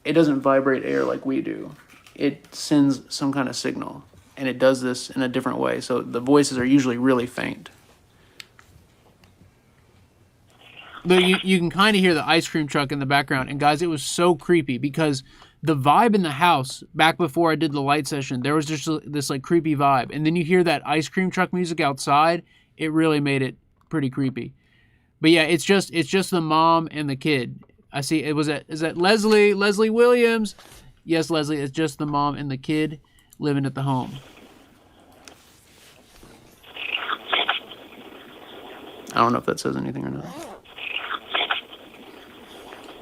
doesn't vibrate air like we do. It sends some kind of signal, and it does this in a different way. So the voices are usually really faint. Look, you can kind of hear the ice cream truck in the background. And guys, it was so creepy because the vibe in the house back before I did the light session, there was just this like creepy vibe. And then you hear that ice cream truck music outside. It really made it pretty creepy. But yeah, it's just the mom and the kid. I see is that Leslie Williams? Yes, Leslie, it's just the mom and the kid living at the home.
I don't know if that says anything or not.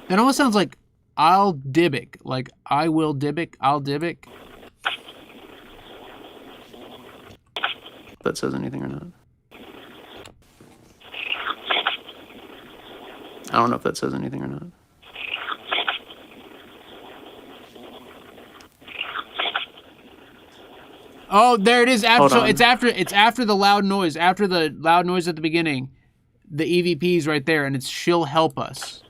That almost sounds like I'll Dybbuk. Like I will Dybbuk, I'll Dybbuk.
If that says anything or not. I don't know if that says anything or not.
Oh, there it is.
Hold
So
on.
it's after the loud noise. After the loud noise at the beginning, the EVP is right there, and it's she'll help us.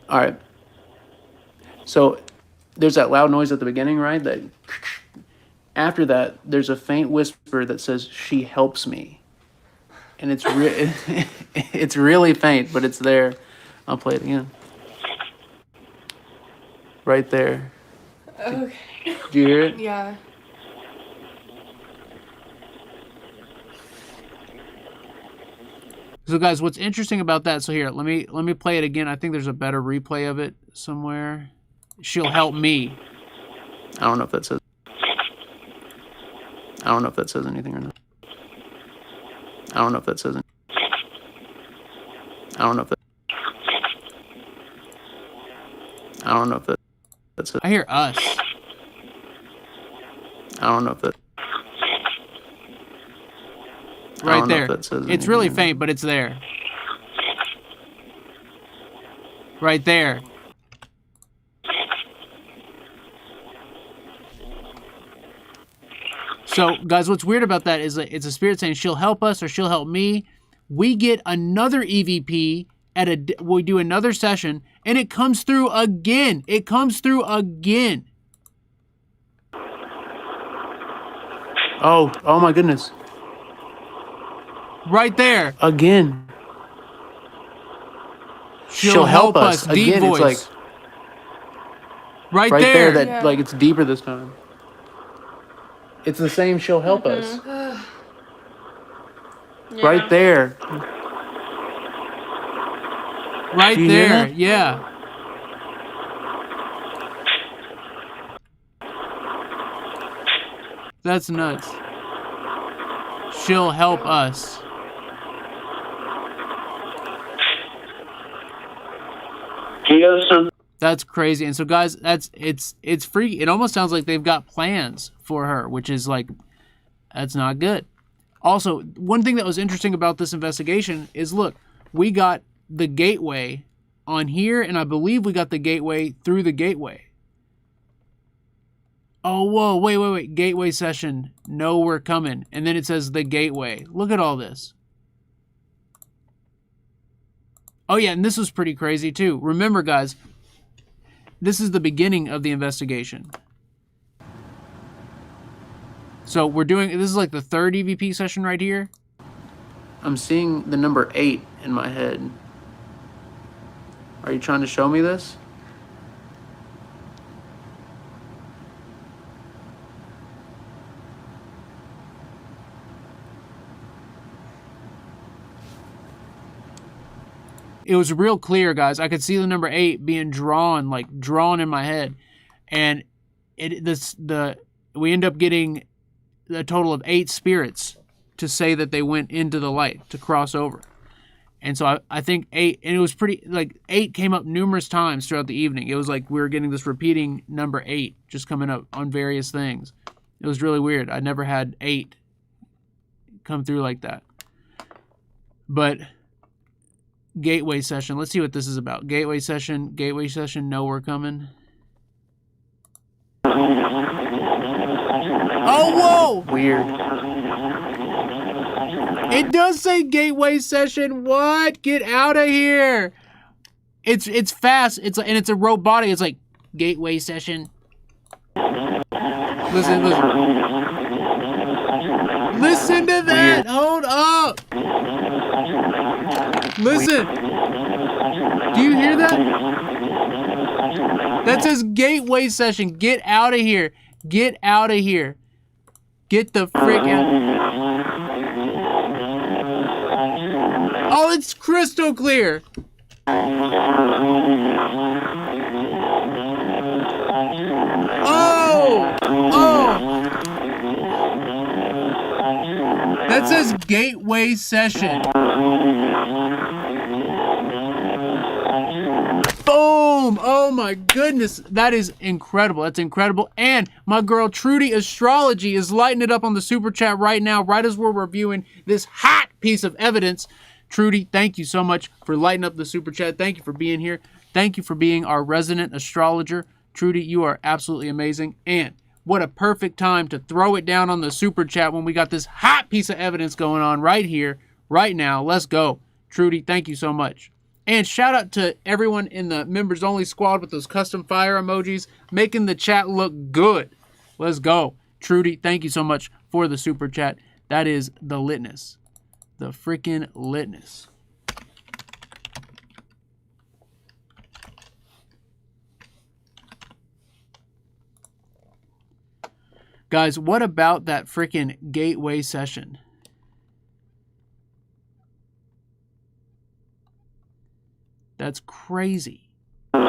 All right. So there's that loud noise at the beginning, right? That after that, there's a faint whisper that says, "She helps me," and it's it's really faint, but it's there. I'll play it again. Right there.
Okay.
Do you hear it?
Yeah.
So guys, what's interesting about that? So here, let me play it again. I think there's a better replay of it somewhere. She'll help me.
I don't know if that says. I don't know if that says anything or not. I don't know if that says. I don't know if that. I don't know if that. That's it.
I hear us.
I don't know if that. I
Right
don't know
there.
if that says
It's
anything
really
or not.
faint, but it's there. Right there. So, guys, what's weird about that is that it's a spirit saying she'll help us or she'll help me. We get another EVP we do another session, and it comes through again. It comes through again.
Oh my goodness.
Right there.
Again. She'll help us.
Deep
Again,
voice.
it's like
right
right
there.
there that
Yeah.
like it's deeper this time. It's the same she'll help us.
Yeah.
Right there.
Right
Do you hear
there.
that?
Yeah. That's nuts. She'll help us.
He goes to
That's crazy. And so guys, it's freaky. It almost sounds like they've got plans for her, which is like that's not good. Also, one thing that was interesting about this investigation is look, we got the gateway on here, and I believe we got the gateway through the gateway. Oh, whoa, wait. Gateway session. No, we're coming. And then it says the gateway. Look at all this. Oh, yeah, and this was pretty crazy, too. Remember, guys, this is the beginning of the investigation. So we're doing, this is like the third EVP session right here.
I'm seeing the number 8 in my head. Are you trying to show me this?
It was real clear, guys. I could see the number 8 being drawn in my head. And we end up getting a total of 8 spirits to say that they went into the light, to cross over. And so I think 8, and it was pretty, like 8 came up numerous times throughout the evening. It was like we were getting this repeating number 8 just coming up on various things. It was really weird. I never had 8 come through like that. But gateway session, let's see what this is about. Gateway session, no, we're coming. Oh, whoa!
Weird.
It does say gateway session. What? Get out of here! It's fast. And it's a robotic. It's like gateway session. Listen. Listen to that. chat, hold up. Listen. Do you hear that? That says gateway session. Get out of here. Get out of here. Get the frick out. Oh, it's crystal clear. Oh! Oh! That says gateway session. Boom! Oh my goodness. That is incredible. That's incredible. And my girl Trudy Astrology is lighting it up on the super chat right now, right as we're reviewing this hot piece of evidence. Trudy, thank you so much for lighting up the super chat. Thank you for being here. Thank you for being our resident astrologer. Trudy, you are absolutely amazing. And what a perfect time to throw it down on the super chat when we got this hot piece of evidence going on right here, right now. Let's go. Trudy, thank you so much. And shout out to everyone in the members only squad with those custom fire emojis, making the chat look good. Let's go. Trudy, thank you so much for the super chat. That is the litness. The freaking litness. Guys, what about that freaking gateway session? That's crazy. Am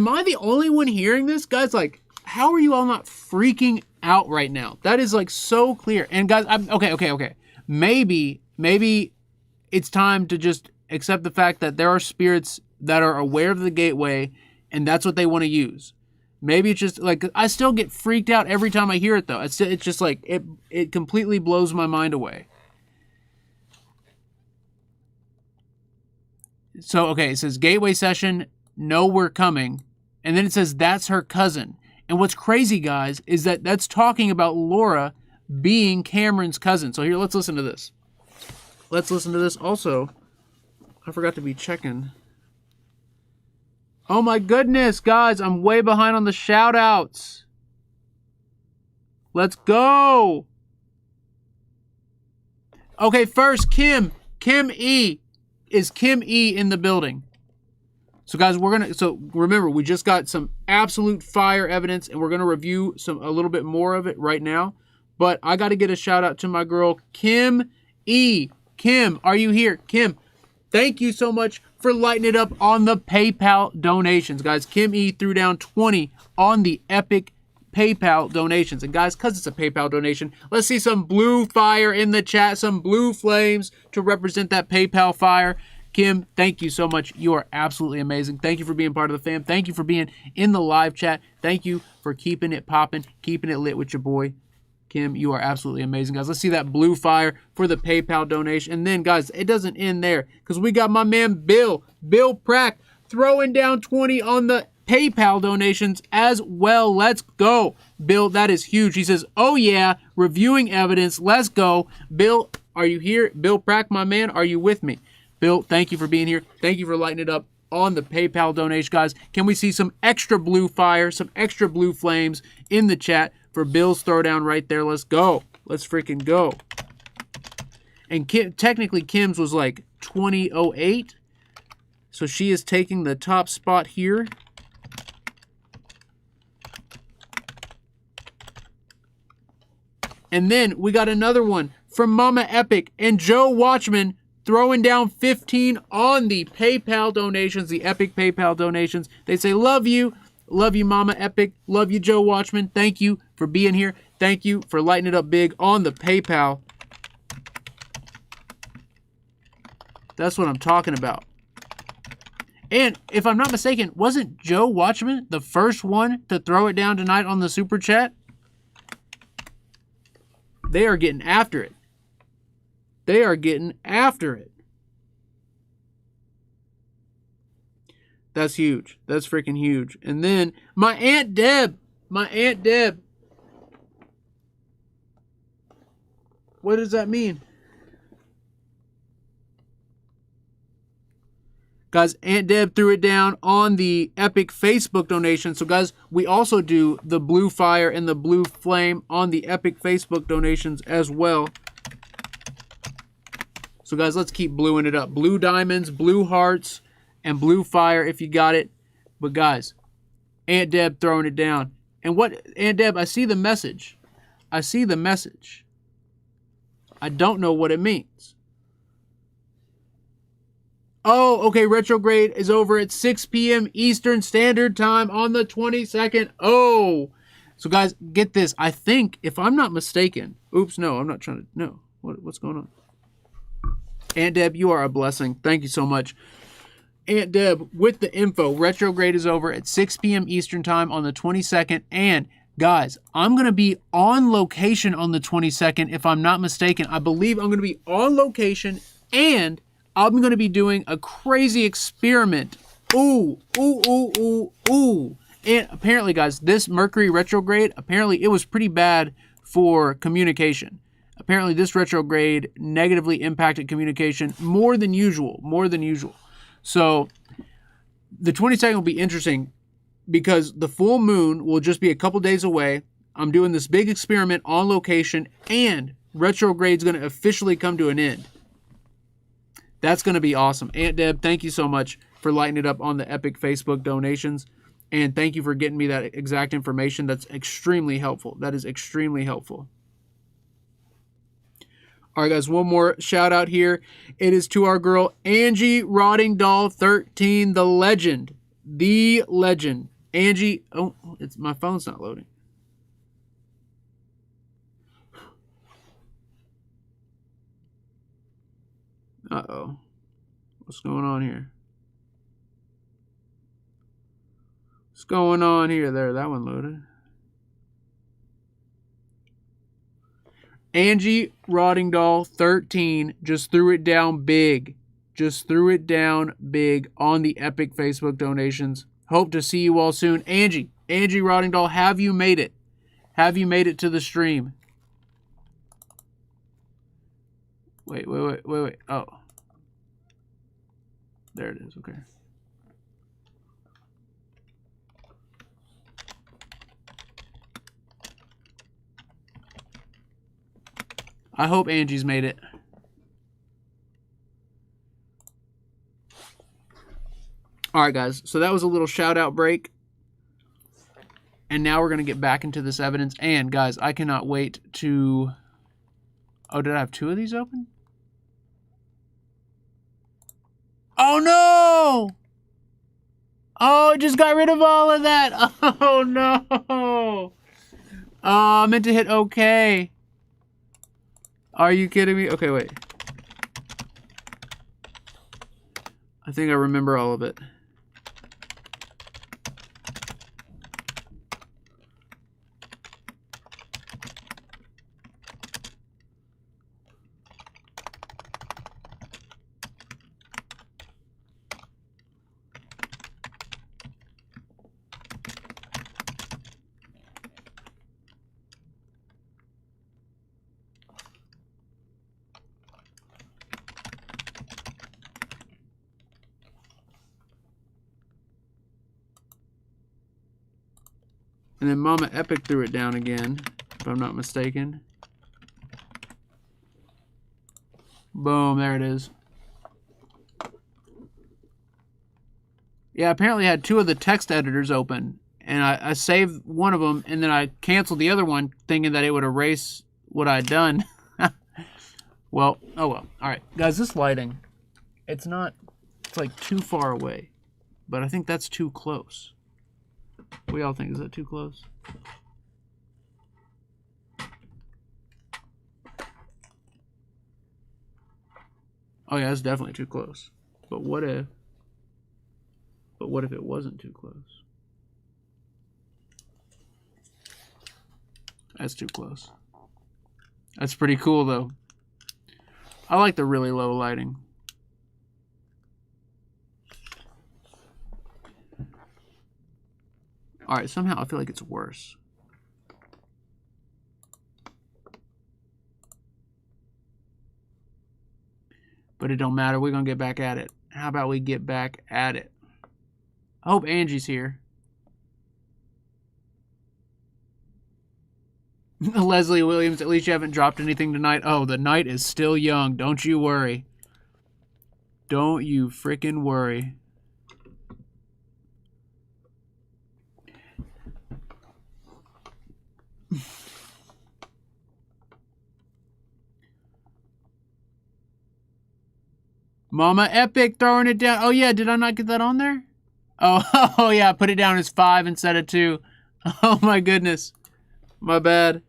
I the only one hearing this? Guys, like, how are you all not freaking out right now? That is like so clear. And guys, okay. Maybe it's time to just accept the fact that there are spirits that are aware of the gateway and that's what they want to use. Maybe it's just like, I still get freaked out every time I hear it though. It's just like, it completely blows my mind away. So, okay, it says gateway session, no, we're coming. And then it says that's her cousin. And what's crazy, guys, is that that's talking about Laura being Cameron's cousin. So here, let's listen to this. Let's listen to this. Also, I forgot to be checking. Oh my goodness, guys, I'm way behind on the shout-outs. Let's go. Okay, first, Kim E. Is Kim E in the building? So guys, so remember, we just got some absolute fire evidence and we're going to review a little bit more of it right now. But I got to get a shout out to my girl, Kim E. Kim, are you here? Kim, thank you so much for lighting it up on the PayPal donations. Guys, Kim E threw down 20 on the epic PayPal donations. And guys, because it's a PayPal donation, let's see some blue fire in the chat, some blue flames to represent that PayPal fire. Kim, thank you so much. You are absolutely amazing. Thank you for being part of the fam. Thank you for being in the live chat. Thank you for keeping it popping, keeping it lit with your boy. Kim, you are absolutely amazing, guys. Let's see that blue fire for the PayPal donation. And then, guys, it doesn't end there because we got my man Bill Prack, throwing down 20 on the PayPal donations as well. Let's go. Bill, that is huge. He says, oh yeah, reviewing evidence. Let's go. Bill, are you here? Bill Prack, my man, are you with me? Bill, thank you for being here. Thank you for lighting it up on the PayPal donation, guys. Can we see some extra blue fire, some extra blue flames in the chat for Bill's throwdown right there? Let's go. Let's freaking go. And technically, Kim's was like 2008. So she is taking the top spot here. And then we got another one from Mama Epic and Joe Watchman throwing down 15 on the PayPal donations, the Epic PayPal donations. They say, love you, Mama Epic, love you, Joe Watchman. Thank you for being here. Thank you for lighting it up big on the PayPal. That's what I'm talking about. And if I'm not mistaken, wasn't Joe Watchman the first one to throw it down tonight on the Super Chat? They are getting after it. They are getting after it. That's huge. That's freaking huge. And then my Aunt Deb. What does that mean? Guys, Aunt Deb threw it down on the Epic Facebook donation. So, guys, we also do the blue fire and the blue flame on the Epic Facebook donations as well. So, guys, let's keep bluing it up. Blue diamonds, blue hearts, and blue fire if you got it. But, guys, Aunt Deb throwing it down. And what, Aunt Deb, I see the message. I see the message. I don't know what it means. Oh, okay, retrograde is over at 6 p.m. Eastern Standard Time on the 22nd. Oh, so guys, get this. I think, if I'm not mistaken, oops, no, I'm not trying to, no. What's going on? Aunt Deb, you are a blessing. Thank you so much. Aunt Deb, with the info, retrograde is over at 6 p.m. Eastern Time on the 22nd. And guys, I'm going to be on location on the 22nd, if I'm not mistaken. I believe I'm going to be on location, and I'm going to be doing a crazy experiment. Ooh. And apparently, guys, this Mercury retrograde, apparently it was pretty bad for communication. Apparently, this retrograde negatively impacted communication more than usual. So, the 22nd will be interesting because the full moon will just be a couple days away. I'm doing this big experiment on location, and retrograde's going to officially come to an end. That's going to be awesome. Aunt Deb, thank you so much for lighting it up on the Epic Facebook donations. And thank you for getting me that exact information. That's extremely helpful. That is extremely helpful. All right, guys, one more shout out here. It is to our girl, Angie Roddingdahl 13, the legend. The legend. Angie, oh, my phone's not loading. Uh-oh. What's going on here? What's going on here? There, that one loaded. Angie Roddingdahl 13 just threw it down big. Just threw it down big on the Epic Facebook donations. Hope to see you all soon. Angie Roddingdahl, have you made it? Have you made it to the stream? Wait. Oh. There it is. Okay. I hope Angie's made it. All right, guys. So that was a little shout out break. And now we're going to get back into this evidence. And, guys, I cannot wait to... Oh, did I have two of these open? Oh, no! Oh, I just got rid of all of that. Oh, no. Oh, I meant to hit OK. Are you kidding me? Okay, wait. I think I remember all of it. And then Mama Epic threw it down again, if I'm not mistaken. Boom, there it is. Yeah, apparently I had two of the text editors open. And I saved one of them, and then I canceled the other one, thinking that it would erase what I'd done. Well, oh well. All right, guys, this lighting, it's like too far away. But I think that's too close. What do y'all think? Is that too close? Oh yeah, that's definitely too close. But what if it wasn't too close? That's too close. That's pretty cool though. I like the really low lighting. Alright, somehow I feel like it's worse. But it don't matter. We're going to get back at it. How about we get back at it? I hope Angie's here. Leslie Williams, at least you haven't dropped anything tonight. Oh, the night is still young. Don't you worry. Don't you freaking worry. Mama Epic throwing it down. Oh, yeah. Did I not get that on there? Oh, oh yeah. I put it down as 5 instead of 2. Oh, my goodness. My bad.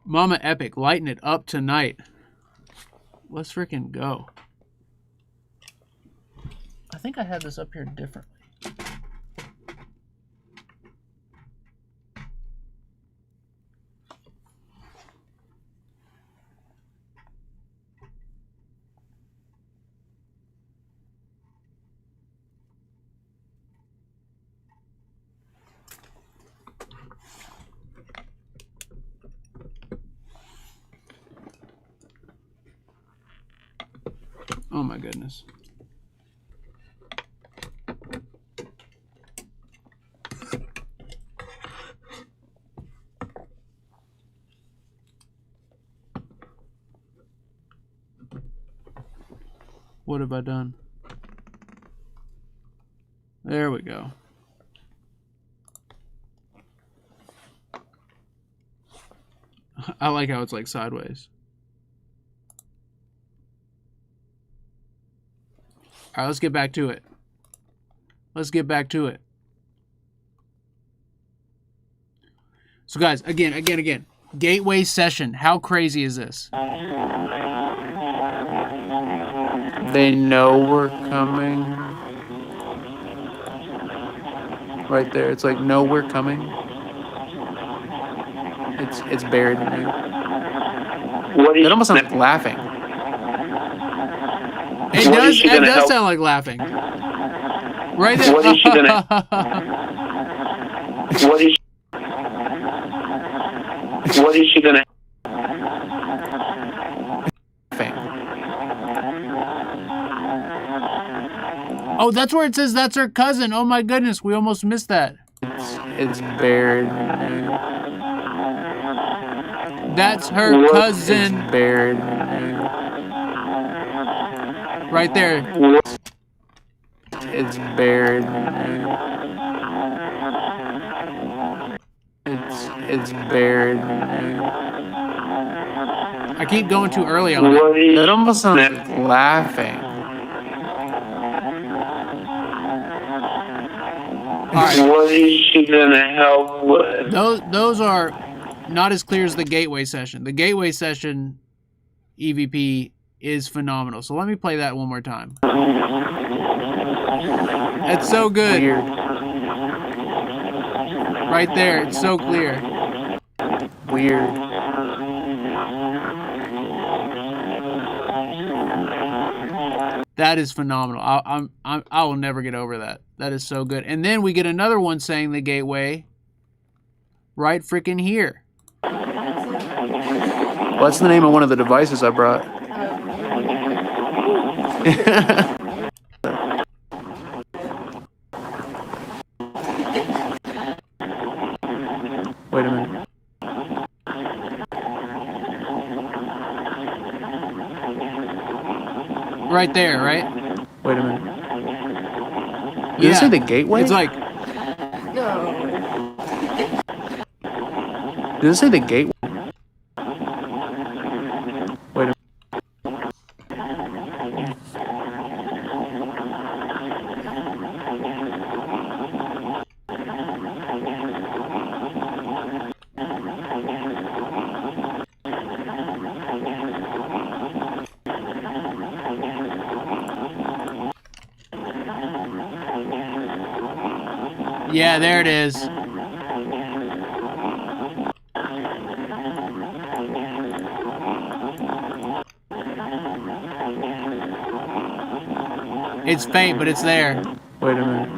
Mama Epic, lighten it up tonight. Let's freaking go. I think I had this up here differently. Oh my goodness. What have I done? There we go. I like how it's like sideways. All right, let's get back to it. Let's get back to it. So guys, again. Gateway session. How crazy is this?
They know we're coming. Right there. It's like, no, we're coming. It's buried in there. It almost sounds like laughing.
It does sound like laughing. Right there.
What is she gonna? What is she gonna?
Oh, that's where it says that's her cousin. Oh my goodness, we almost missed that.
It's buried.
That's her cousin.
It's buried.
Right there.
It's buried. It's buried.
I keep going too early on it.
It almost sounds like laughing.
All right.
What is she gonna help with?
Those are not as clear as the gateway session. The gateway session EVP is phenomenal. So let me play that one more time. It's so good.
Weird.
Right there. It's so clear.
Weird.
That is phenomenal. I will never get over that. That is so good. And then we get another one saying the gateway right freaking here.
What's the name of one of the devices I brought? Wait a minute.
Right there, right?
Wait a minute. Did it say the gateway?
It's like...
No.
Did it say the gateway? Wait a minute.
Yeah, there it is. It's faint, but it's there.
Wait a minute.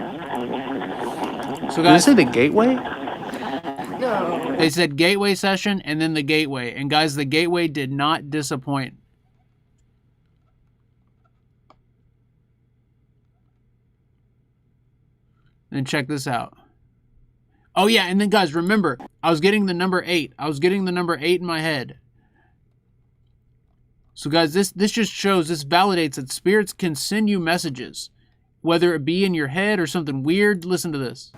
So
Did it
guys,
say the gateway?
No.
They said gateway session and then the gateway. And guys, the gateway did not disappoint. And check this out. Oh yeah, and then guys, remember, I was getting the number 8. I was getting the number 8 in my head. So guys, this just shows, this validates that spirits can send you messages, whether it be in your head or something weird. Listen to this.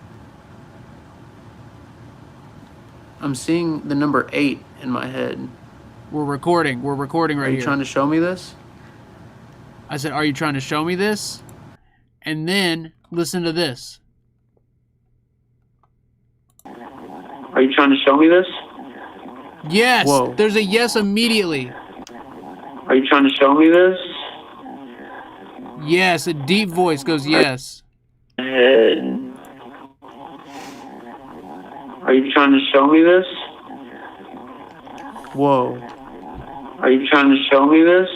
I'm seeing the number 8 in my head.
We're recording right
Are you
here.
trying to show me this?
I said, are you trying to show me this? And then listen to this.
Are you trying to show me this?
Yes,
Whoa.
there's a yes immediately.
Are you trying to show me this?
Yes, a deep voice goes yes.
Are you trying to show me this?
Whoa.
Are you trying to show me this?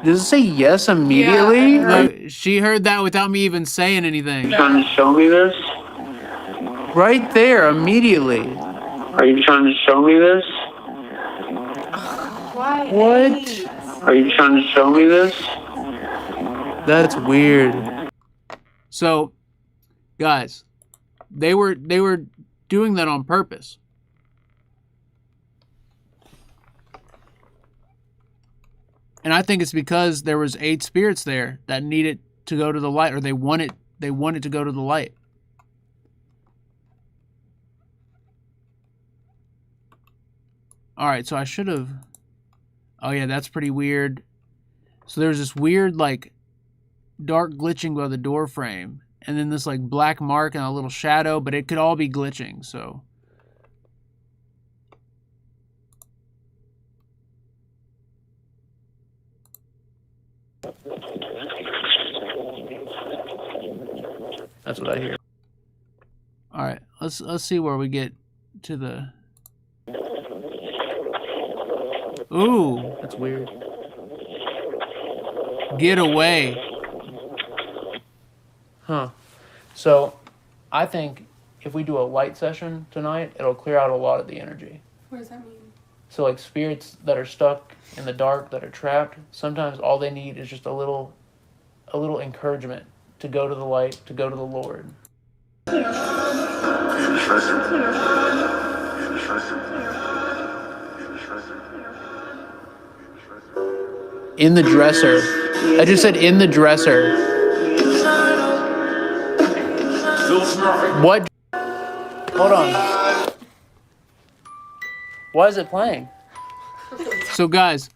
Does it say yes immediately?
Yeah.
No, she heard that without me even saying anything.
Are you trying to show me this?
Right there, immediately.
Are you trying to show me this?
Why?
What?
Are you trying to show me this?
That's weird.
So, guys, they were doing that on purpose. And I think it's because there was 8 spirits there that needed to go to the light, or they wanted to go to the light. All right, so I should have. Oh yeah, that's pretty weird. So there's this weird like dark glitching by the door frame, and then this like black mark and a little shadow, but it could all be glitching. So
That's what I hear.
all right, let's see where we get to the. Ooh,
That's weird.
get away.
Huh. So, I think if we do a light session tonight, it'll clear out a lot of the energy.
What does that mean?
So, like spirits that are stuck in the dark, that are trapped, sometimes all they need is just a little encouragement to go to the light, to go to the Lord. In the dresser. I just said in the dresser. What? Hold on. Why is it playing?
So guys,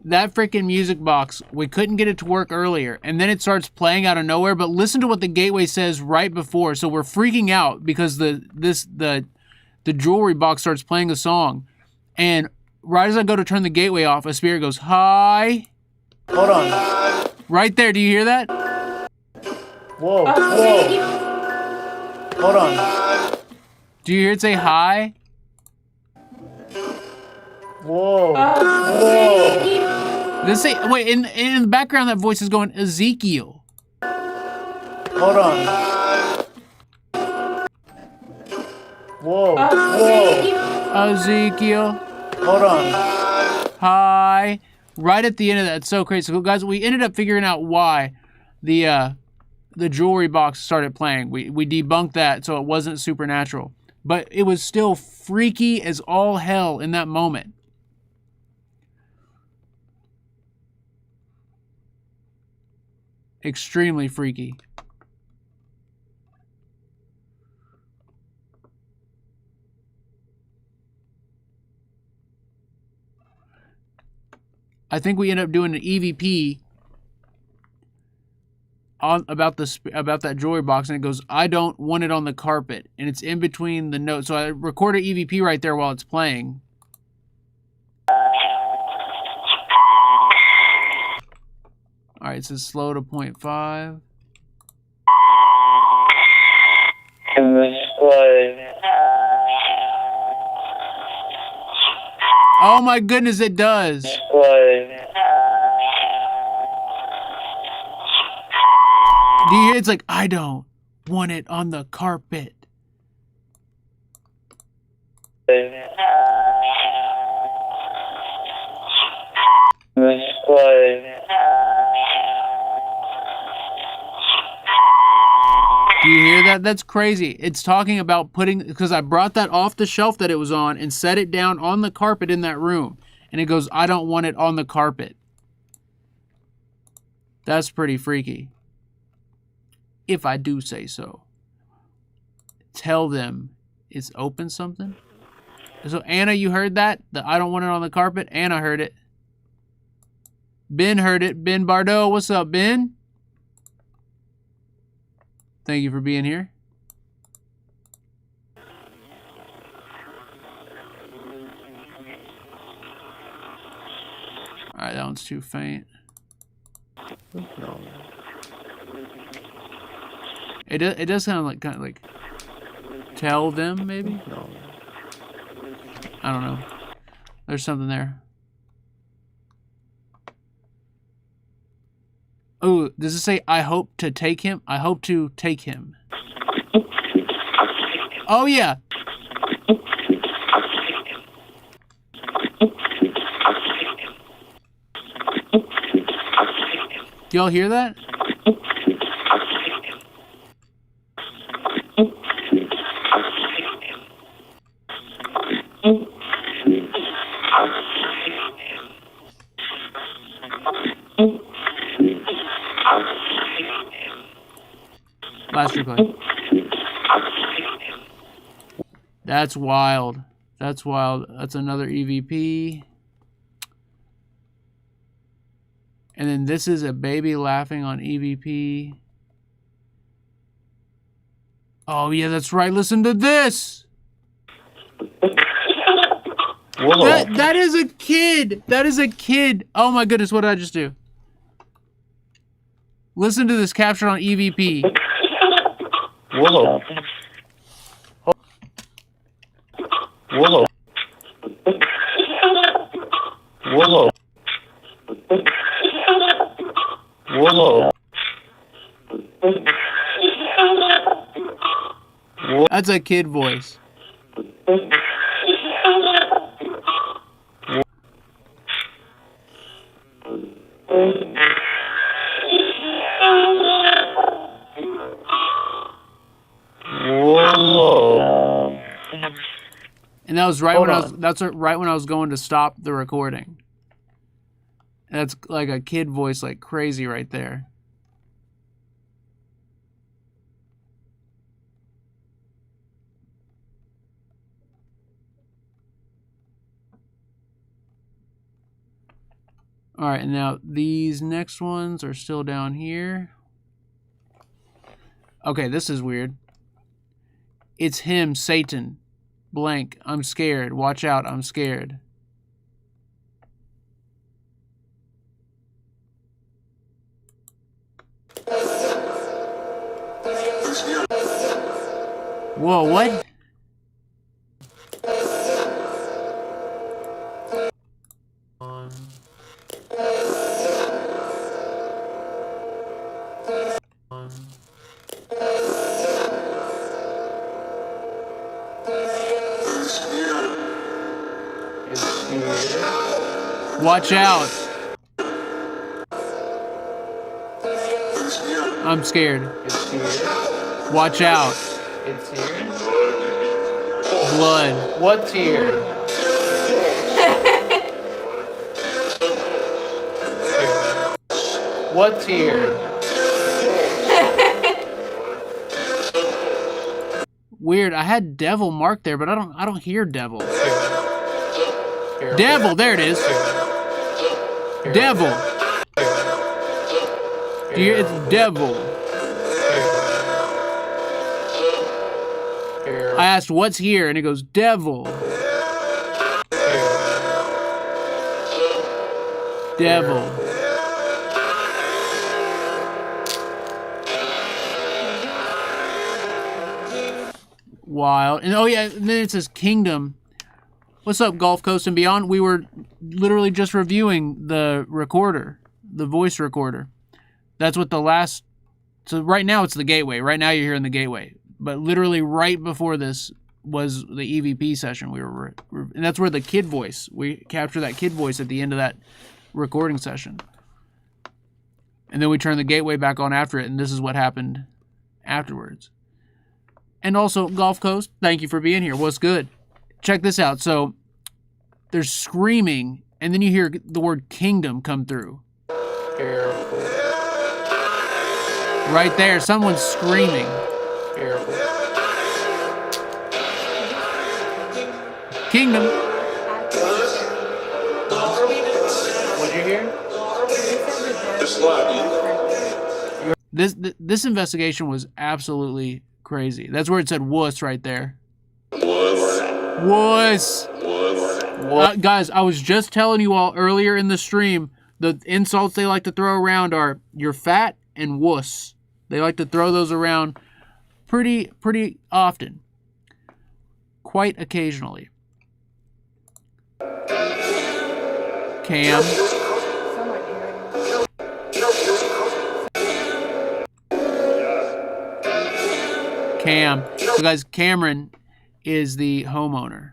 that freaking music box, we couldn't get it to work earlier, and then it starts playing out of nowhere. But listen to what the gateway says right before. So we're freaking out because the jewelry box starts playing a song, and right as I go to turn the gateway off, a spirit goes, "Hi."
Hold on.
Right there. Do you hear that?
Whoa. Whoa. Hold on.
Do you hear it say hi?
Whoa. Whoa.
This say wait in the background that voice is going Ezekiel.
Hold on. Whoa. Whoa.
Ezekiel.
Hold on.
Hi. Right at the end of that. It's so crazy. So guys, we ended up figuring out why the jewelry box started playing. We debunked that, so it wasn't supernatural. But it was still freaky as all hell in that moment. Extremely freaky. I think we end up doing an EVP on about that jewelry box, and it goes, "I don't want it on the carpet," and it's in between the notes. So I recorded EVP right there while it's playing. All right, it says slow to 0.5. Oh my goodness, it does. Do you hear? It's like, "I don't want it on the carpet." Do you hear that? That's crazy. It's talking about putting, because I brought that off the shelf that it was on and set it down on the carpet in that room. And it goes, I don't want it on the carpet. That's pretty freaky. If I do say so. Tell them it's open something. So Anna, you heard that? The I don't want it on the carpet? Anna heard it. Ben heard it. Ben Bardot, what's up, Ben? Thank you for being here. Alright, that one's too faint.
No.
It does sound like kind of like tell them maybe?
No.
I don't know. There's something there. Oh, does it say I hope to take him? I hope to take him. Oh yeah. Do y'all hear that? Last replay. That's wild. That's wild. That's another EVP. And then this is a baby laughing on EVP. Oh yeah, that's right. Listen to this.
Whoa.
That is a kid. That is a kid. Oh my goodness, what did I just do? Listen to this captured on EVP.
Whoa. Whoa. Whoa. Whoa.
That's a kid voice.
Whoa.
And that was right
Hold
when
on.
right when I was going to stop the recording. That's like a kid voice like crazy right there. All right, and now these next ones are still down here. Okay, this is weird. It's him, Satan. Blank. I'm scared. Watch out. I'm scared. Whoa, what? Watch out. I'm scared.
It's here.
Watch out.
It's here.
Blood.
What's here? What's here?
Weird. I had devil marked there, but I don't hear devil.
Here.
Devil, there it is.
Here.
Devil. Do you hear? It's devil.
Here.
I asked what's here, and it goes devil. Devil. Wild. And oh yeah, and then it says kingdom. What's up, Gulf Coast and Beyond? We were literally just reviewing the recorder, the voice recorder. That's what the last... So right now it's the gateway. Right now you're hearing the gateway. But literally right before this was the EVP session. And that's where the kid voice, we capture that kid voice at the end of that recording session. And then we turn the gateway back on after it, and this is what happened afterwards. And also, Gulf Coast, thank you for being here. What's good? Check this out. So there's screaming, and then you hear the word kingdom come through.
Careful.
Right there, someone's screaming.
Careful.
Kingdom.
What'd you hear?
This investigation was absolutely crazy. That's where it said wuss right there. Wuss. Guys, I was just telling you all earlier in the stream, the insults they like to throw around are "you're fat" and "wuss." They like to throw those around pretty often. Quite occasionally. Cam. So guys, Cameron is the homeowner.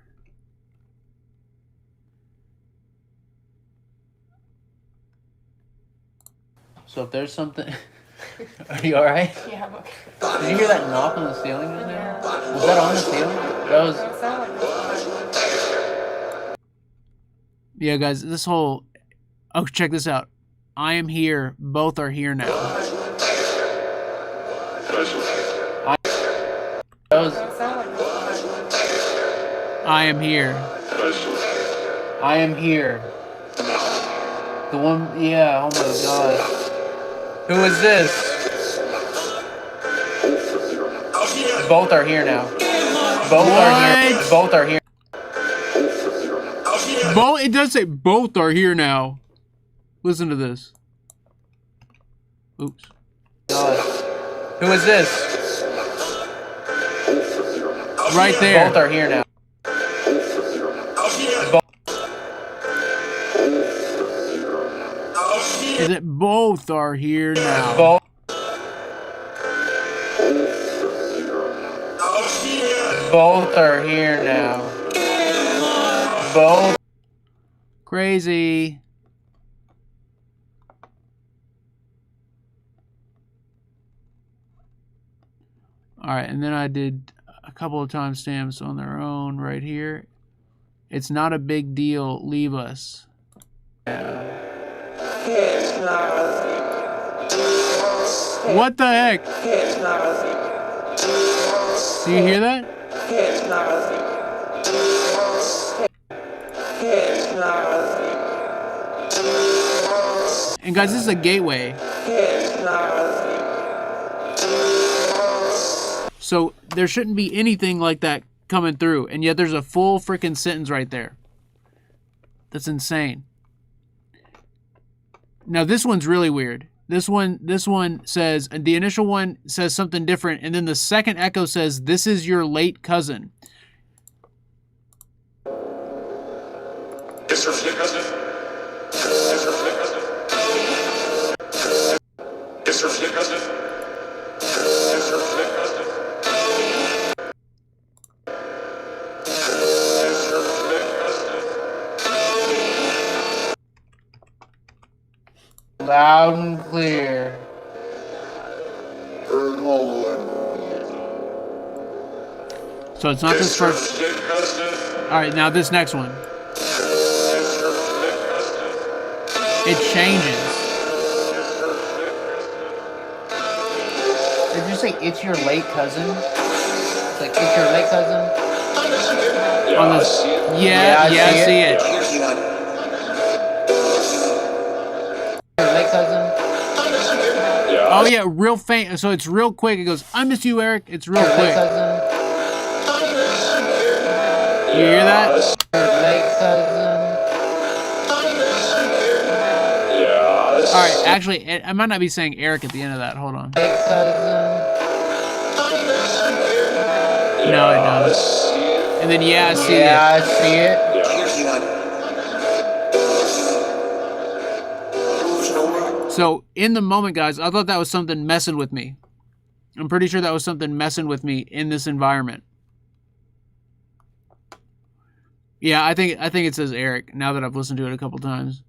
So if there's something... Are you alright?
Yeah, I'm okay.
Did you hear that knock on the ceiling just now? Was that on the ceiling? That was...
It sounded like
Yeah, guys, this whole... Oh, check this out. I am here. Both are here now.
That was...
it sounded like
I am here.
I am here. The one... Yeah, oh my god. Who is this? Both are here now. Both are here. Both are here.
It does say both are here now. Listen to this. Oops.
God. Who is this?
Right there.
Both are here now.
Is it both are here now?
Both. Both are here now. Both.
Crazy. All right, and then I did a couple of timestamps on their own right here. It's not a big deal. Leave us. What the heck? Do you hear that? And guys, this is a gateway. So there shouldn't be anything like that coming through, and yet there's a full freaking sentence right there. That's insane. Now this one's really weird. This one says, and the initial one says something different, and then the second echo says, "This is your late cousin."
Loud and clear.
So it's not this first. All right, now this next one. It changes.
Did you say it's your late cousin? It's like it's your late cousin?
On this, yeah, I see it.
Your late cousin?
Oh yeah, real faint. So it's real quick. It goes, "I miss you, Eric." It's real
Your late
quick.
cousin?
You hear that?
Your late cousin?
All right, actually, I might not be saying Eric at the end of that. Hold on.
Late cousin?
No, it does. And then yeah, I see
Yeah, I see it.
it. So in the moment, guys, I thought that was something messing with me. I'm pretty sure that was something messing with me in this environment. Yeah, I think it says Eric now that I've listened to it a couple times.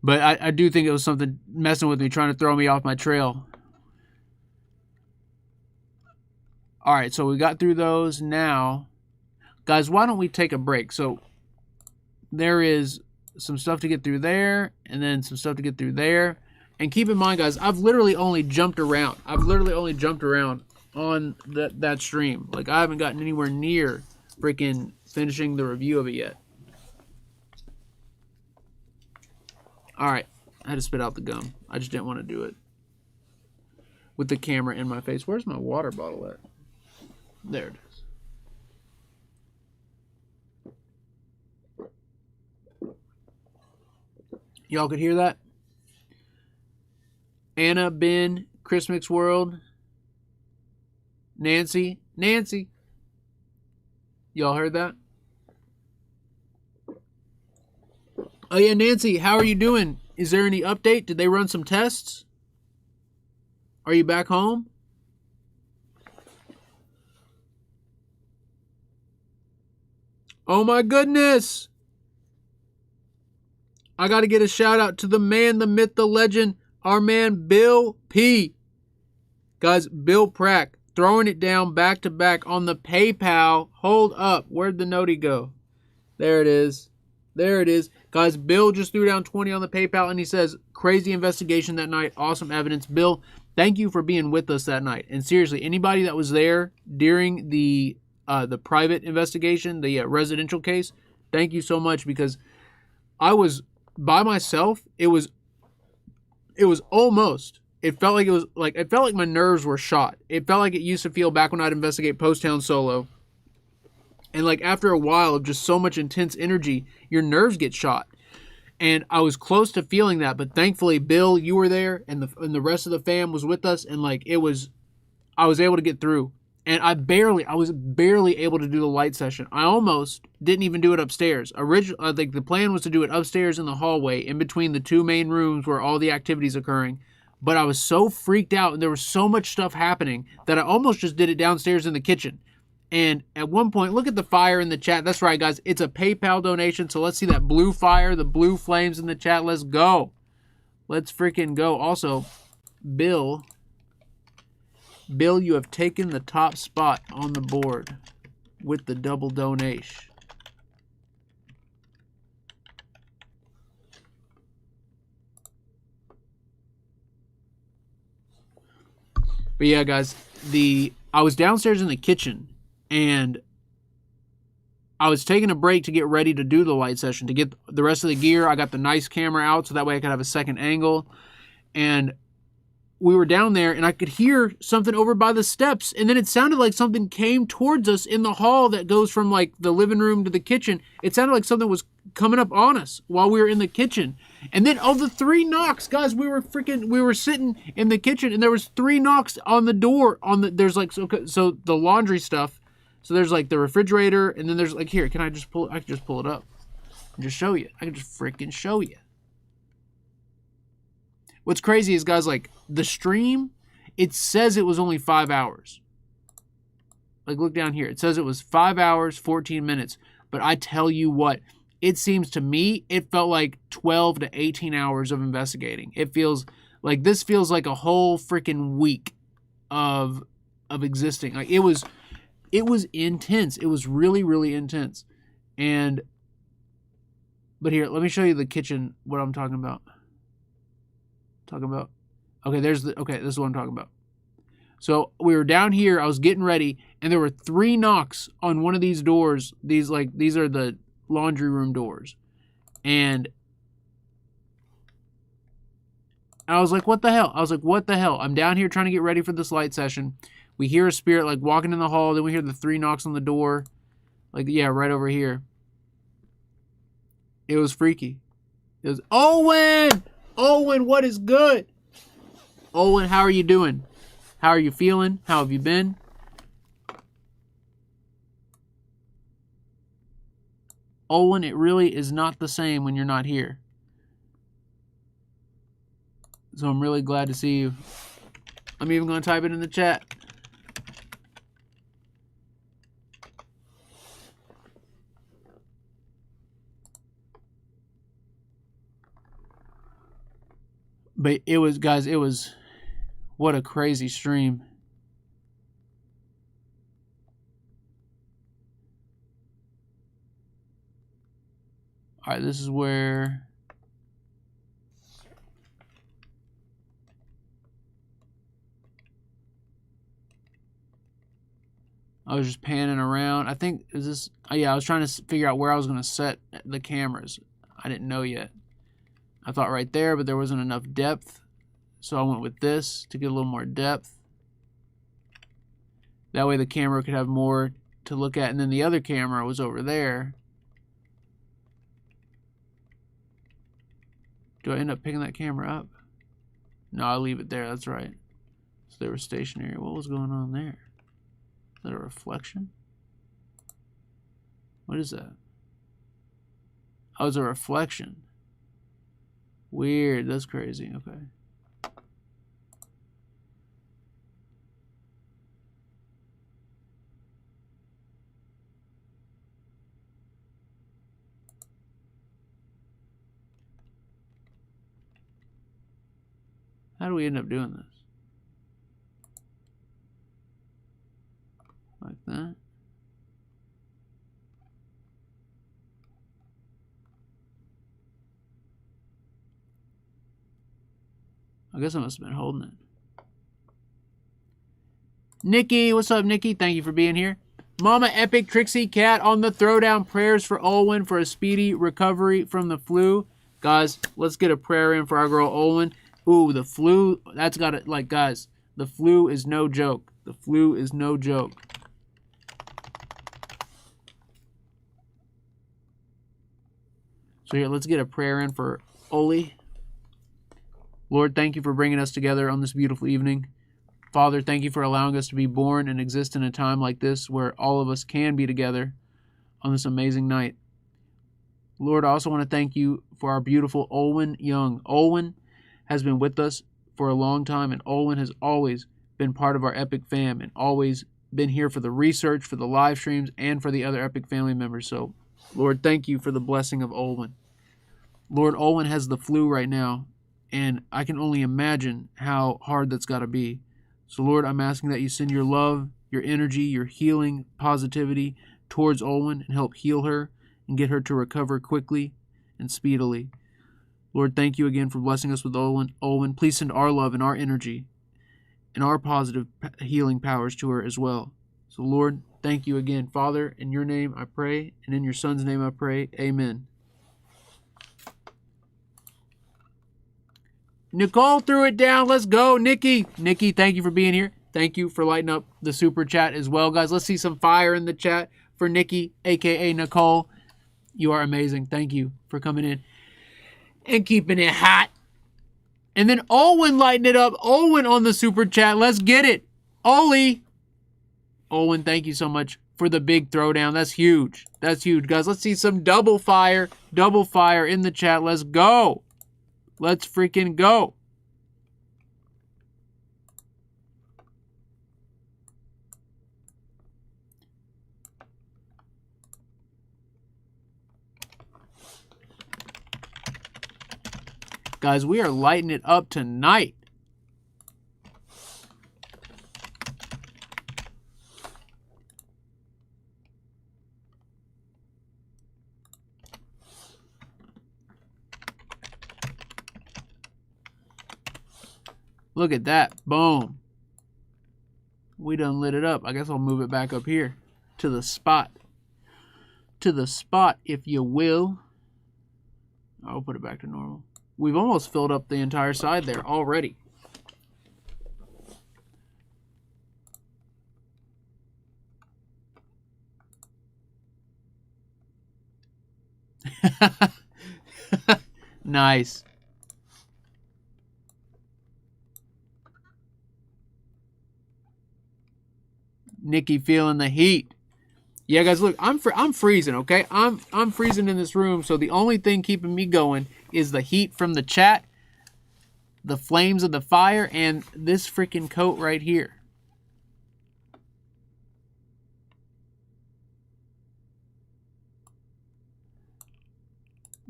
But I do think it was something messing with me, trying to throw me off my trail. All right, so we got through those. Now, guys, why don't we take a break? So there is some stuff to get through there, and then some stuff to get through there. And keep in mind, guys, I've literally only jumped around. On that stream. Like, I haven't gotten anywhere near freaking finishing the review of it yet. All right, I had to spit out the gum. I just didn't want to do it with the camera in my face. Where's my water bottle at? There it is. Y'all could hear that? Anna, Ben, Chris Mix World, Nancy. Y'all heard that? Oh yeah, Nancy, how are you doing? Is there any update? Did they run some tests? Are you back home? Oh my goodness! I got to get a shout out to the man, the myth, the legend, our man Bill P. Guys, Bill Prack throwing it down back to back on the PayPal. Hold up. Where'd the notey go? There it is. There it is. Guys, Bill just threw down 20 on the PayPal, and he says, crazy investigation that night. Awesome evidence. Bill, thank you for being with us that night. And seriously, anybody that was there during the private investigation, the residential case, thank you so much, because I was by myself. It was almost, it felt like my nerves were shot. It felt like it used to feel back when I'd investigate Post Town solo. And like after a while of just so much intense energy, your nerves get shot. And I was close to feeling that, but thankfully, Bill, you were there, and the rest of the fam was with us, and like I was able to get through. And I was barely able to do the light session. I almost didn't even do it upstairs. Originally, I think the plan was to do it upstairs in the hallway, in between the two main rooms where all the activity's occurring. But I was so freaked out, and there was so much stuff happening, that I almost just did it downstairs in the kitchen. And at one point, look at the fire in the chat. That's right, guys. It's a PayPal donation. So let's see that blue fire, the blue flames in the chat. Let's go. Let's freaking go. Also, Bill, you have taken the top spot on the board with the double donation. But yeah, guys, I was downstairs in the kitchen, and I was taking a break to get ready to do the light session, to get the rest of the gear. I got the nice camera out so that way I could have a second angle. And we were down there, and I could hear something over by the steps, and then it sounded like something came towards us in the hall that goes from like the living room to the kitchen. It sounded like something was coming up on us while we were in the kitchen. And then the 3 knocks, guys, we were sitting in the kitchen, and there was 3 knocks on the door. There's like, so the laundry stuff. So there's like the refrigerator, and then there's like, here, I can just pull it up and just show you. I can just freaking show you. What's crazy is, guys, like the stream, it says it was only 5 hours. Like, look down here. It says it was 5 hours, 14 minutes. But I tell you what, it seems to me, it felt like 12 to 18 hours of investigating. It feels like this feels like a whole freaking week of existing. Like it was intense. It was really, really intense. But here, let me show you the kitchen, what I'm talking about. Okay, this is what I'm talking about. So we were down here, I was getting ready, and there were 3 knocks on one of these doors. These are the laundry room doors. And I was like, what the hell? I'm down here trying to get ready for this light session. We hear a spirit like walking in the hall, then we hear the 3 knocks on the door. Like, yeah, right over here. It was freaky. It was Owen! Owen, what is good? Owen, how are you doing? How are you feeling? How have you been? Owen, it really is not the same when you're not here. So I'm really glad to see you. I'm even going to type it in the chat. But it was, guys, it was, what a crazy stream. All right, this is where I was just panning around. I think, is this, oh yeah, I was trying to figure out where I was going to set the cameras. I didn't know yet. I thought right there, but there wasn't enough depth. So I went with this to get a little more depth. That way the camera could have more to look at. And then the other camera was over there. Do I end up picking that camera up? No, I'll leave it there. That's right. So they were stationary. What was going on there? Is that a reflection? What is that? Oh, it's a reflection. Weird. That's crazy. Okay. How do we end up doing this? Like that. I guess I must have been holding it. Nikki, what's up, Nikki? Thank you for being here. Mama Epic Trixie Cat on the throwdown. Prayers for Olwen for a speedy recovery from the flu. Guys, let's get a prayer in for our girl Olwen. Ooh, the flu, that's got it. Like, guys, the flu is no joke. The flu is no joke. So here, let's get a prayer in for Oli. Lord, thank you for bringing us together on this beautiful evening. Father, thank you for allowing us to be born and exist in a time like this where all of us can be together on this amazing night. Lord, I also want to thank you for our beautiful Olwen Young. Olwen has been with us for a long time, and Olwen has always been part of our Epic fam and always been here for the research, for the live streams, and for the other Epic family members. So, Lord, thank you for the blessing of Olwen. Lord, Olwen has the flu right now, and I can only imagine how hard that's got to be. So, Lord, I'm asking that you send your love, your energy, your healing positivity towards Olwen and help heal her and get her to recover quickly and speedily. Lord, thank you again for blessing us with Olwen. Olwen, please send our love and our energy and our positive healing powers to her as well. So, Lord, thank you again. Father, in your name I pray, and in your Son's name I pray. Amen. Nicole threw it down. Let's go, Nikki. Nikki, thank you for being here. Thank you for lighting up the super chat as well, guys. Let's see some fire in the chat for Nikki, a.k.a. Nicole. You are amazing. Thank you for coming in and keeping it hot. And then Olwen lighting it up. Olwen on the super chat. Let's get it. Ollie. Olwen, thank you so much for the big throwdown. That's huge. That's huge, guys. Let's see some double fire in the chat. Let's go. Let's freaking go. Guys, we are lighting it up tonight. Look at that. Boom. We done lit it up. I guess I'll move it back up here to the spot. To the spot, if you will. I'll put it back to normal. We've almost filled up the entire side there already. Nice. Nikki feeling the heat. Yeah, guys, look, I'm freezing, okay? I'm freezing in this room, so the only thing keeping me going is the heat from the chat, the flames of the fire, and this freaking coat right here.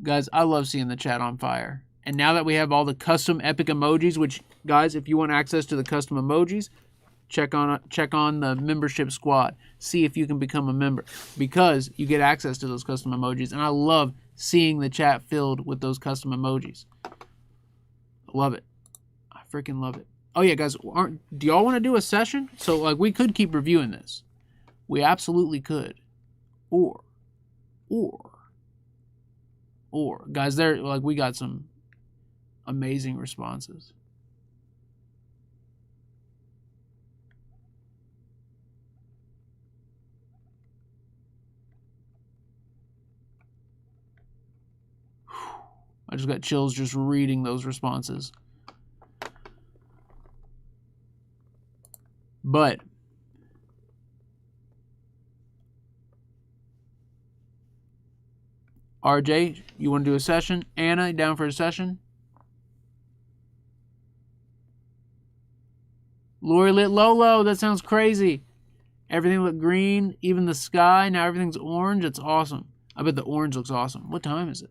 Guys, I love seeing the chat on fire. And now that we have all the custom epic emojis, which, guys, if you want access to the custom emojis, check on the membership squad. See if you can become a member, because you get access to those custom emojis. And I love seeing the chat filled with those custom emojis. Love it. I freaking love it. Oh yeah, guys, do y'all want to do a session? So like, we could keep reviewing this. We absolutely could. Or guys, there, like, we got some amazing responses. I just got chills just reading those responses. But RJ, you want to do a session? Anna, down for a session? Lori Lit Lolo, that sounds crazy. Everything looked green, even the sky. Now everything's orange. It's awesome. I bet the orange looks awesome. What time is it?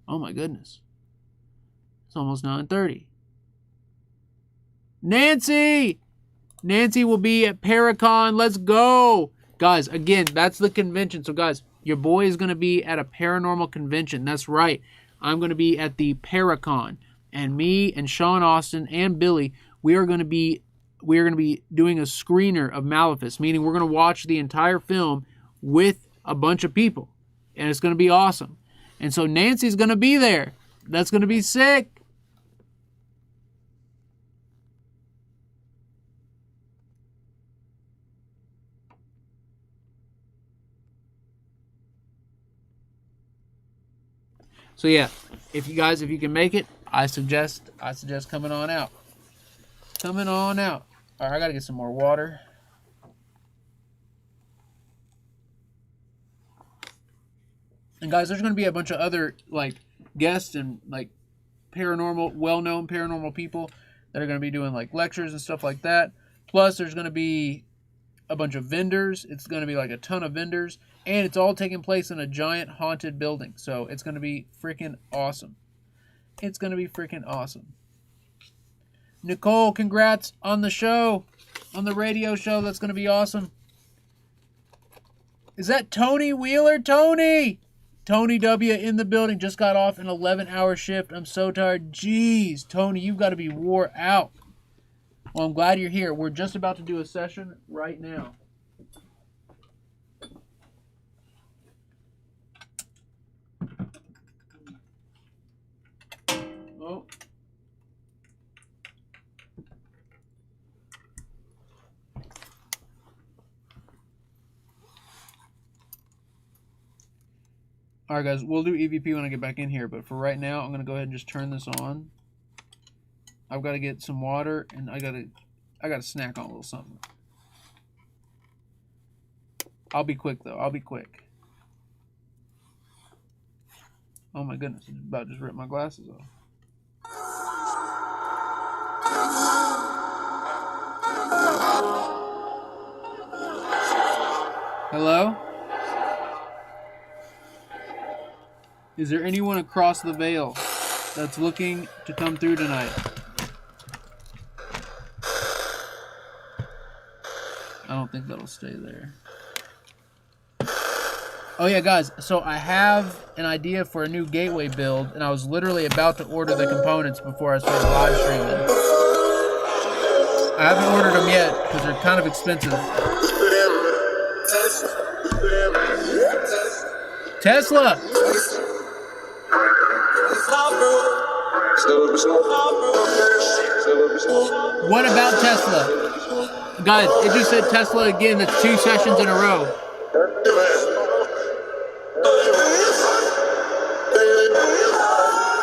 Oh my goodness. It's almost 9:30. Nancy! Nancy will be at Paracon. Let's go! Guys, again, that's the convention. So guys, your boy is going to be at a paranormal convention. That's right. I'm going to be at the Paracon. And me and Sean Austin and Billy, we are going to be doing a screener of Malefice, meaning we're going to watch the entire film with a bunch of people. And it's going to be awesome. And so Nancy's going to be there. That's going to be sick. So yeah, if you can make it, I suggest coming on out. Coming on out. All right, I got to get some more water. And guys, there's going to be a bunch of other like guests and like well-known paranormal people that are going to be doing like lectures and stuff like that. Plus, there's going to be a bunch of vendors. It's going to be like a ton of vendors, and it's all taking place in a giant haunted building. So it's going to be freaking awesome. It's going to be freaking awesome. Nicole, congrats on the show, on the radio show. That's going to be awesome. Is that Tony Wheeler? Tony W in the building. Just got off an 11-hour shift. I'm so tired. Jeez, Tony, you've got to be wore out. Well, I'm glad you're here. We're just about to do a session right now. Oh. Alright guys, we'll do EVP when I get back in here, but for right now, I'm going to go ahead and just turn this on. I've got to get some water, and I got to snack on a little something. I'll be quick though, I'll be quick. Oh my goodness, it's about to just rip my glasses off. Hello? Is there anyone across the veil that's looking to come through tonight? I don't think that'll stay there. Oh yeah, guys, so I have an idea for a new gateway build, and I was literally about to order the components before I started live streaming. I haven't ordered them yet because they're kind of expensive. Tesla! What about Tesla? Guys, it just said Tesla again. That's 2 sessions in a row.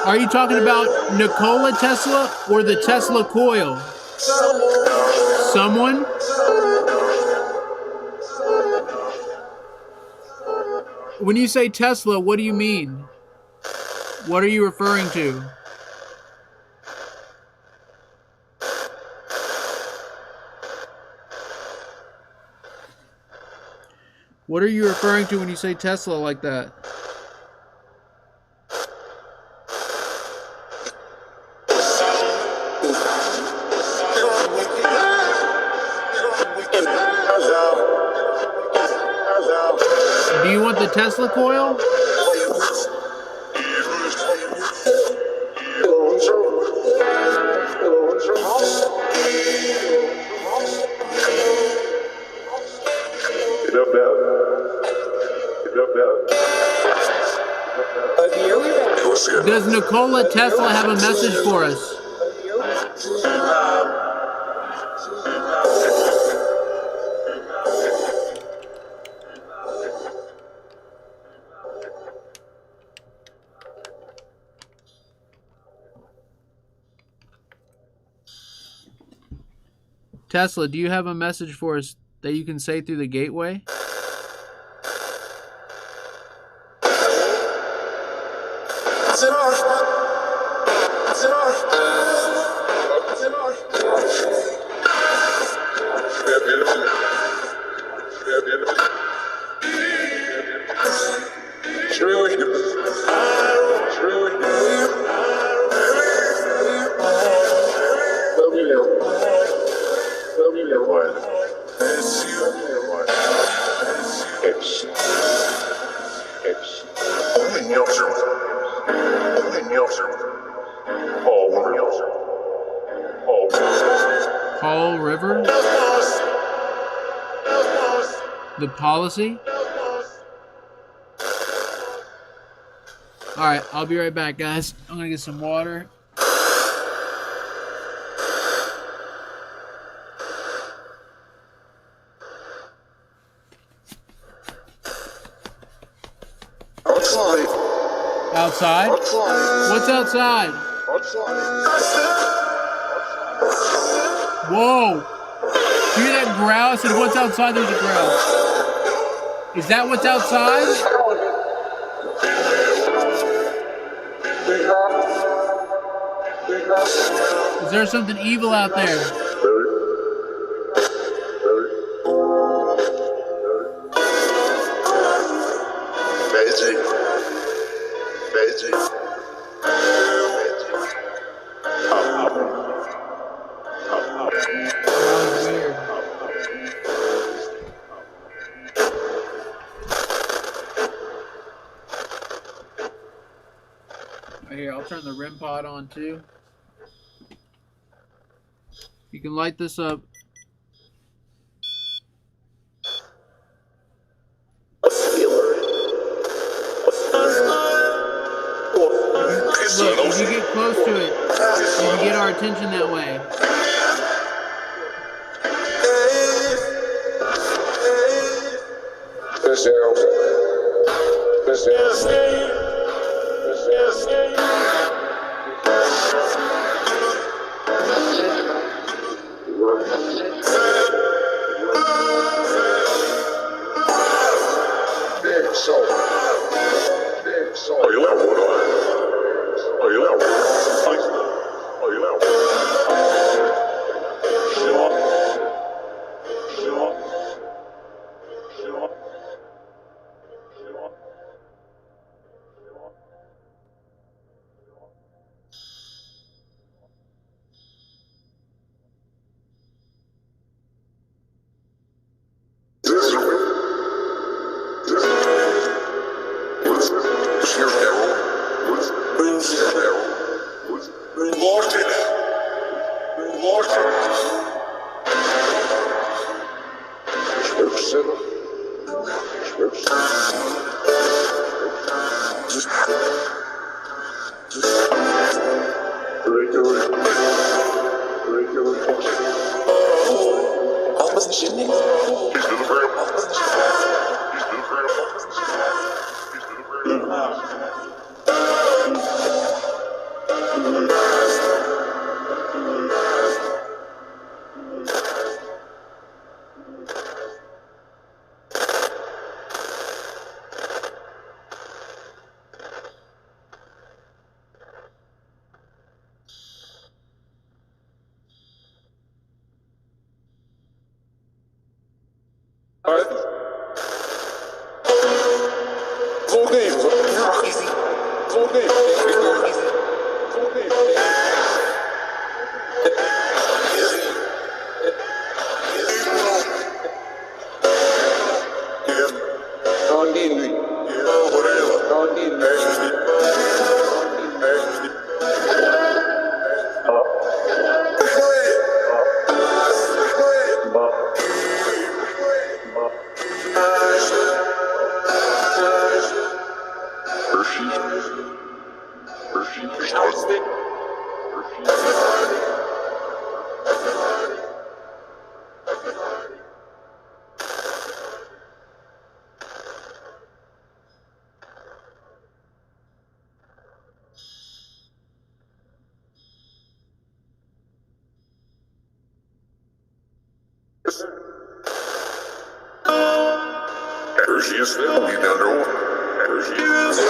Are you talking about Nikola Tesla or the Tesla coil? Someone? When you say Tesla, what do you mean? What are you referring to? What are you referring to when you say Tesla like that? Tesla coil? Does Nikola Tesla have a message for us? Tesla, do you have a message for us that you can say through the gateway? Paul River? The policy? Alright, I'll be right back, guys. I'm gonna get some water. Outside? What's outside? Whoa! Do you hear that growl? I said, what's outside? There's a growl. Is that what's outside? Is there something evil out there? Here, I'll turn the REM pod on too. You can light this up. Look, if you get close to it, you can get our attention that way.
Hershey's film, you know. Hershey's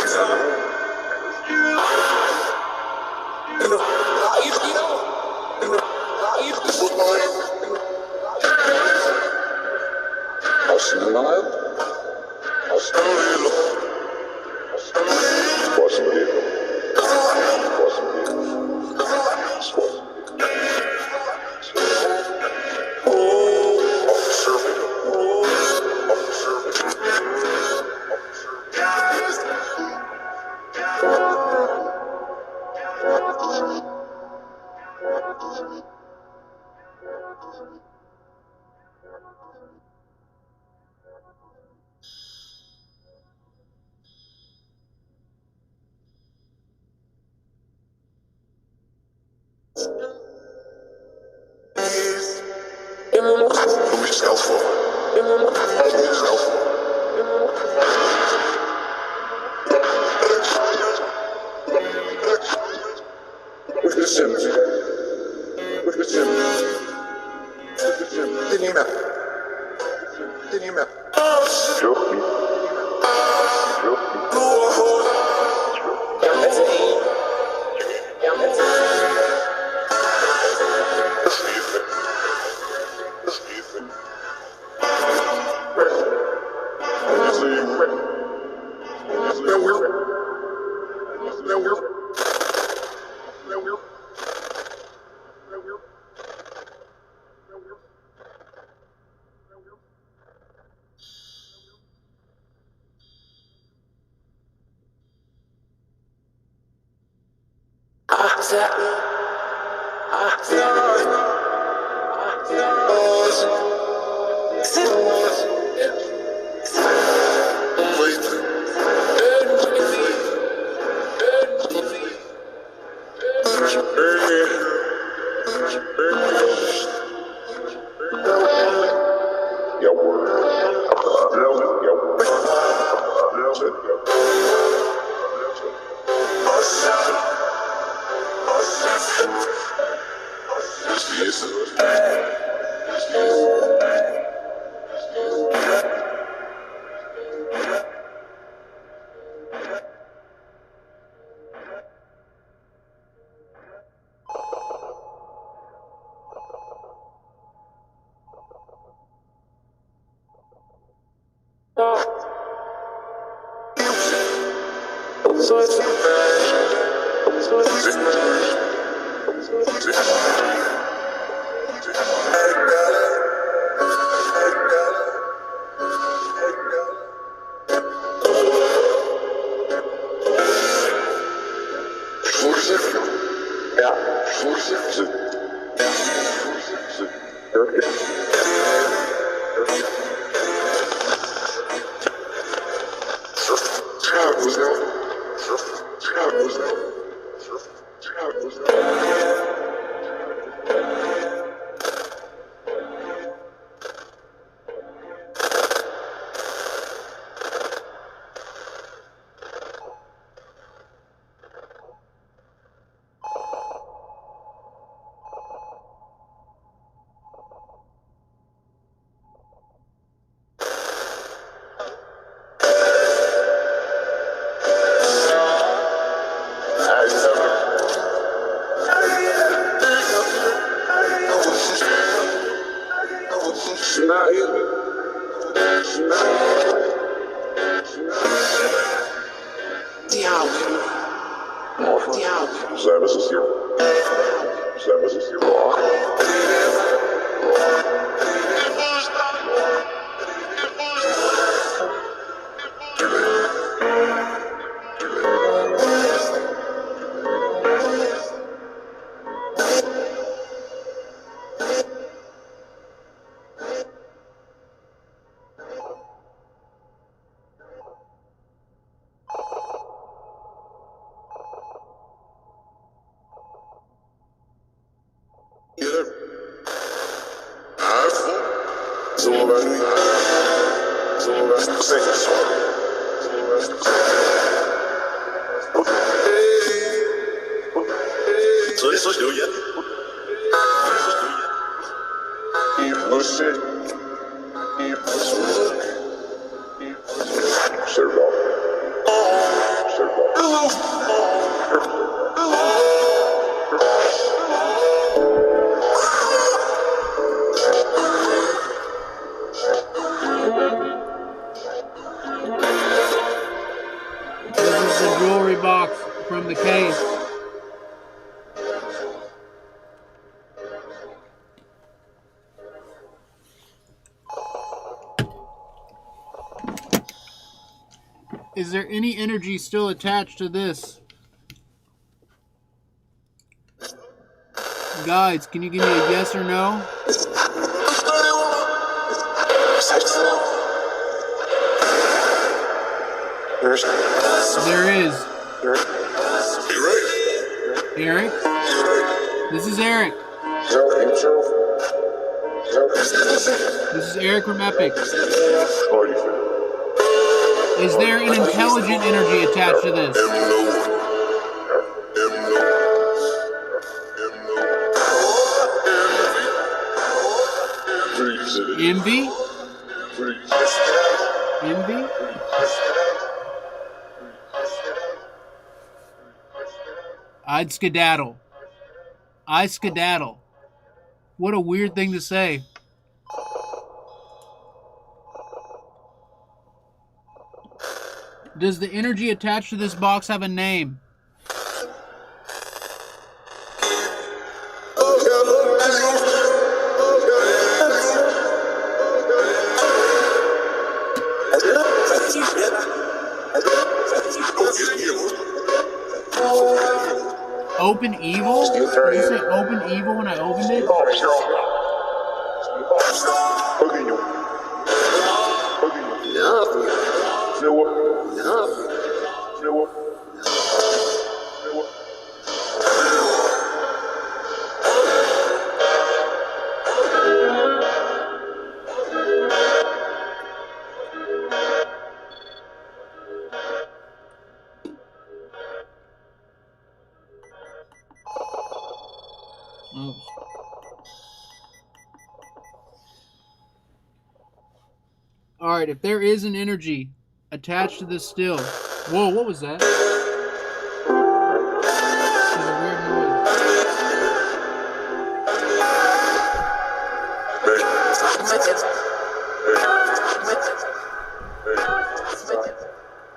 Is there any energy still attached to this? Guys, can you give me a yes or no? There is. Eric? This is Eric. This is Eric from Epic. Is there an intelligent energy attached to this? Envy? Envy? I'd skedaddle. I skedaddle. What a weird thing to say. Does the energy attached to this box have a name? Open evil? Did you say open evil when I opened it? Alright, if there is an energy attached to this still. Whoa, what was that? There's a weird noise.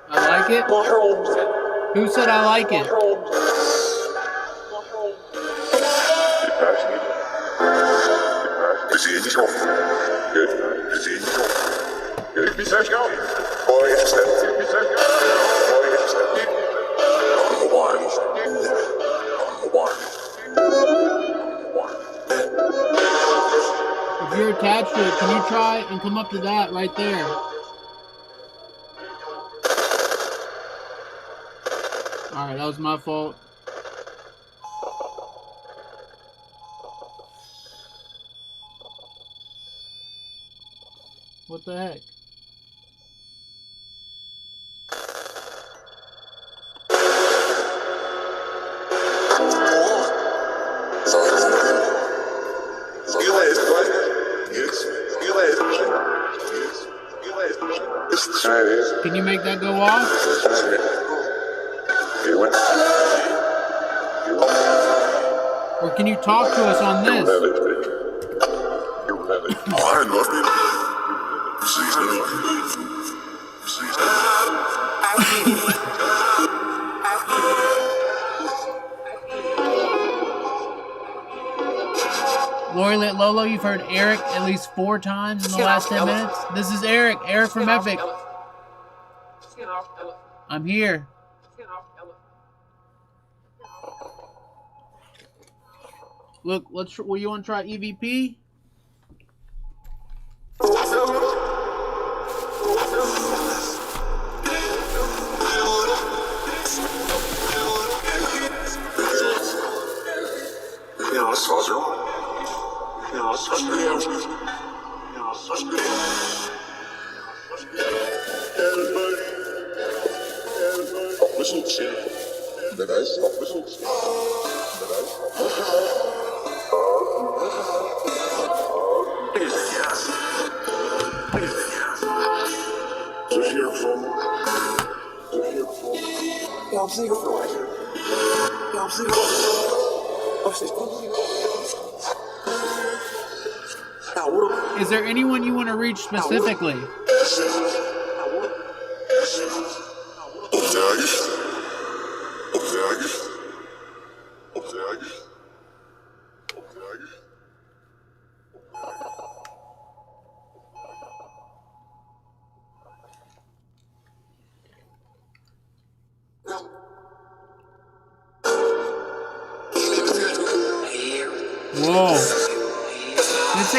I like it? Who said I like it? If you're attached to it, can you try and come up to that right there? Alright, that was my fault. What the heck? Can you make that go off? Or can you talk to us on this? Lori Lit Lolo, you've heard Eric at least 4 times in the last 10 minutes. This is Eric from Epic. I'm here. Look, well, you want to try EVP? Is there anyone you want to reach specifically?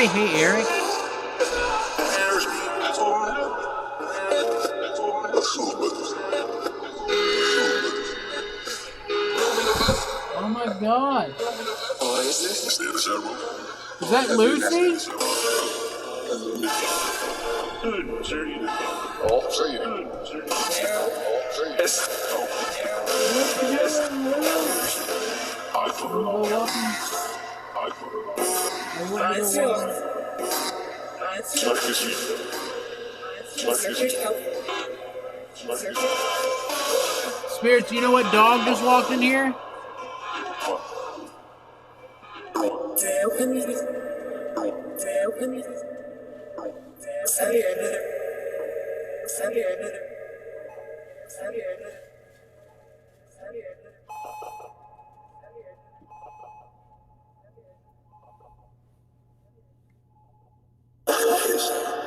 say, hey, Eric? Oh my God. Is that Lucy? Spirits, you know what dog just walked in here?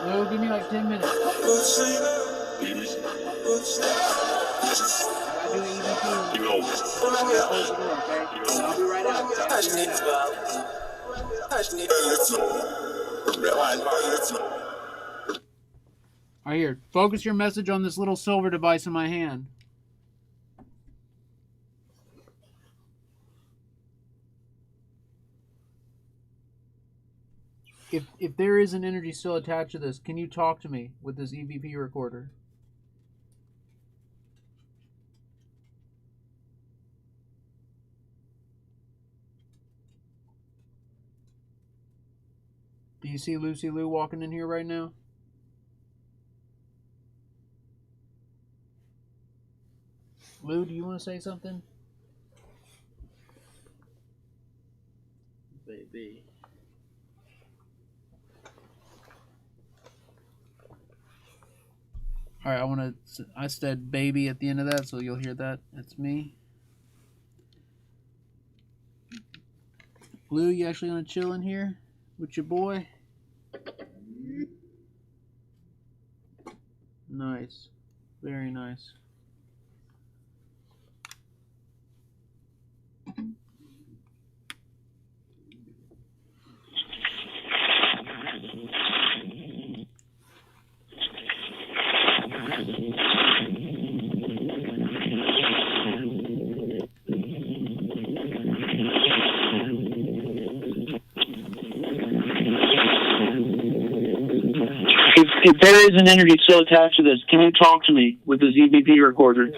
No, give me like 10 minutes. I do EVP. I'll be right out. All right, here. Focus your message on this little silver device in my hand. If there is an energy still attached to this, can you talk to me with this EVP recorder? Do you see Lucy Lou walking in here right now? Lou, do you want to say something? Baby. Alright, I said baby at the end of that, so you'll hear that. That's me. Blue, you actually gonna chill in here with your boy? Nice. Very nice.
If there is an energy still attached to this, can you talk to me with this EVP recorder?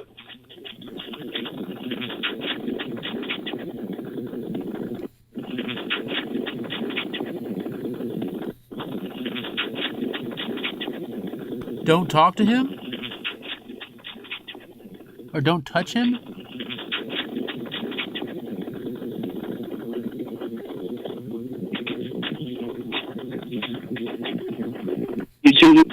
Don't talk to him? Or don't touch him?
You two.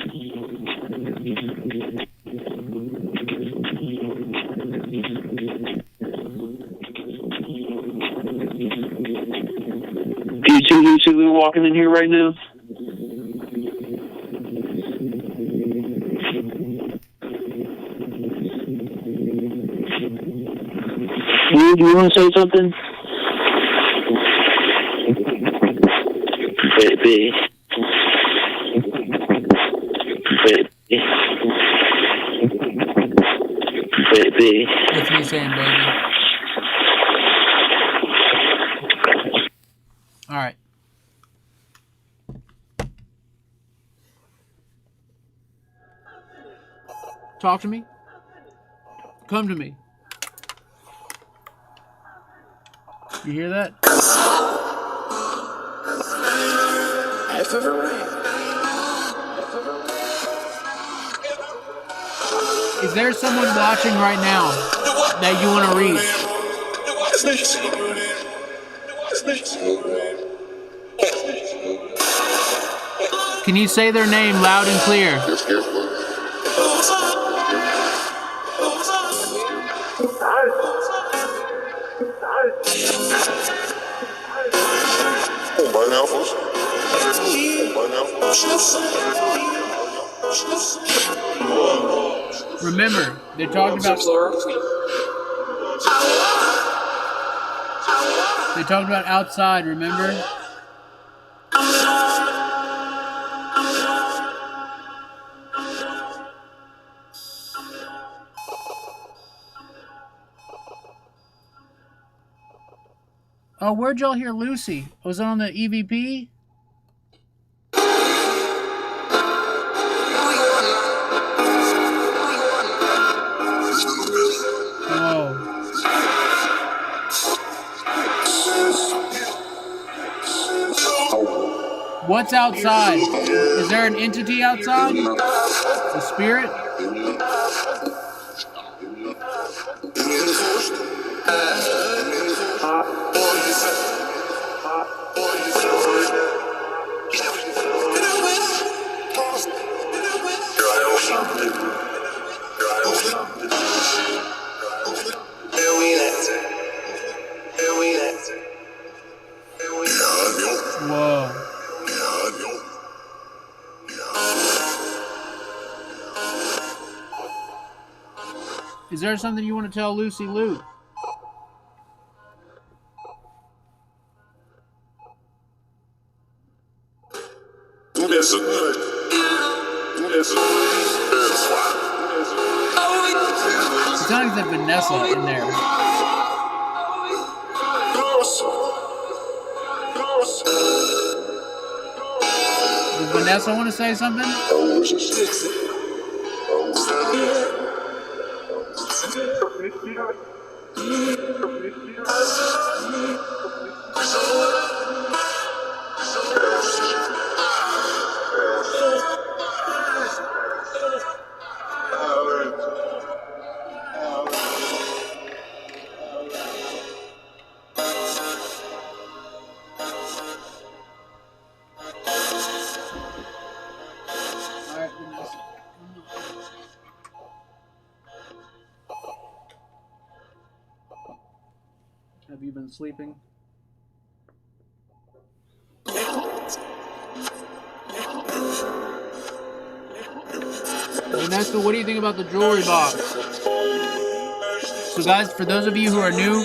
You two walking in here right now? Do you want to say something? Baby. Baby.
What's he saying, baby? Alright. Talk to me. Come to me. You hear that? Is there someone watching right now that you want to reach? Can you say their name loud and clear? Remember, they're talking about outside, remember? Oh, where'd y'all hear Lucy? Was it on the EVP? Whoa. What's outside? Is there an entity outside? A spirit? Whoa. Is there something you want to tell Lucy Lou? It's not even Vanessa in there. Does Vanessa want to say something? Have you been sleeping? Vanessa, what do you think about the jewelry box? So guys, for those of you who are new,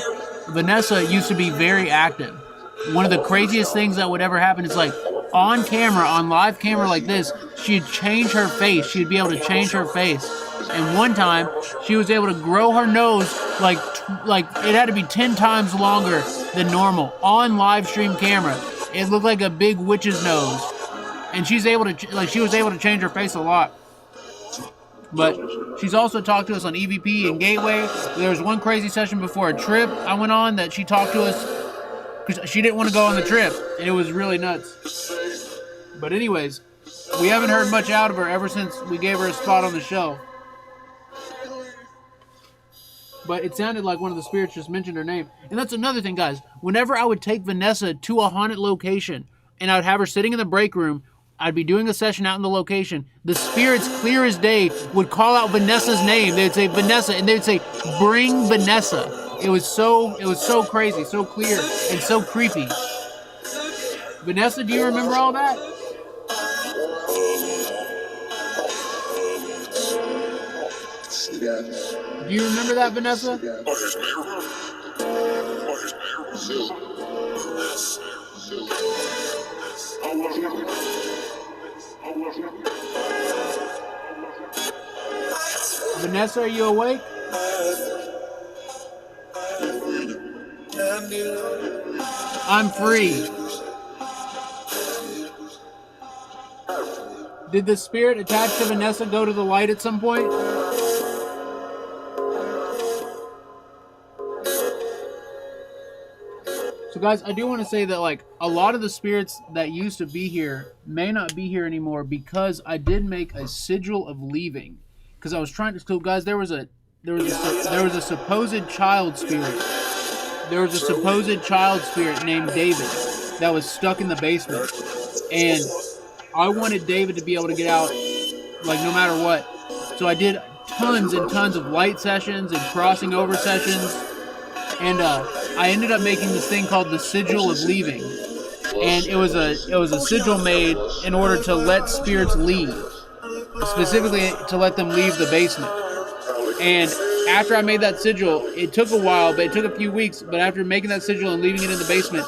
Vanessa used to be very active. One of the craziest things that would ever happen is like on camera, on live camera like this, she'd change her face. She'd be able to change her face. And one time, she was able to grow her nose like it had to be 10 times longer than normal on live stream camera. It looked like a big witch's nose. And she was able to change her face a lot. But she's also talked to us on EVP and Gateway. There was one crazy session before a trip I went on that she talked to us because she didn't want to go on the trip. And it was really nuts. But anyways, we haven't heard much out of her ever since we gave her a spot on the show. But it sounded like one of the spirits just mentioned her name. And that's another thing, guys. Whenever I would take Vanessa to a haunted location and I would have her sitting in the break room, I'd be doing a session out in the location. The spirits, clear as day, would call out Vanessa's name. They'd say Vanessa, and they'd say, "Bring Vanessa." It was so crazy, so clear, and so creepy. Vanessa, do you remember all that? Do you remember that, Vanessa? Vanessa, are you awake? I'm free. Did the spirit attached to Vanessa go to the light at some point? So guys, I do want to say that like a lot of the spirits that used to be here may not be here anymore because I did make a sigil of leaving. Because I was trying to. So guys, there was a supposed child spirit. There was a supposed child spirit named David that was stuck in the basement, and I wanted David to be able to get out, like no matter what. So I did tons and tons of light sessions and crossing over sessions, and I ended up making this thing called the sigil of leaving, and it was a sigil made in order to let spirits leave, specifically to let them leave the basement. And after I made that sigil, it took a while, but it took a few weeks. But after making that sigil and leaving it in the basement,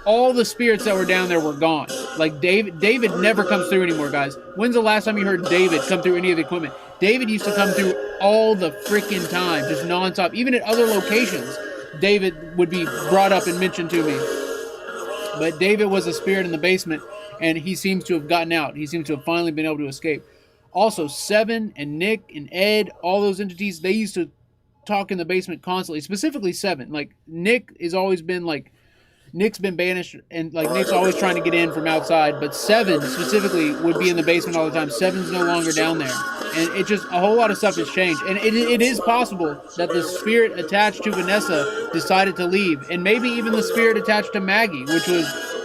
all the spirits that were down there were gone. Like David never comes through anymore, guys. When's the last time you heard David come through any of the equipment? David used to come through all the freaking time, just nonstop, even at other locations. David would be brought up and mentioned to me. But David was a spirit in the basement, and he seems to have gotten out. He seems to have finally been able to escape. Also, Seven and Nick and Ed, all those entities, they used to talk in the basement constantly. Specifically Seven. Like, Nick has always been like, Nick's been banished, and like Nick's always trying to get in from outside, but Seven specifically would be in the basement all the time. Seven's no longer down there, and it just, a whole lot of stuff has changed. And it is possible that the spirit attached to Vanessa decided to leave, and maybe even the spirit attached to Maggie,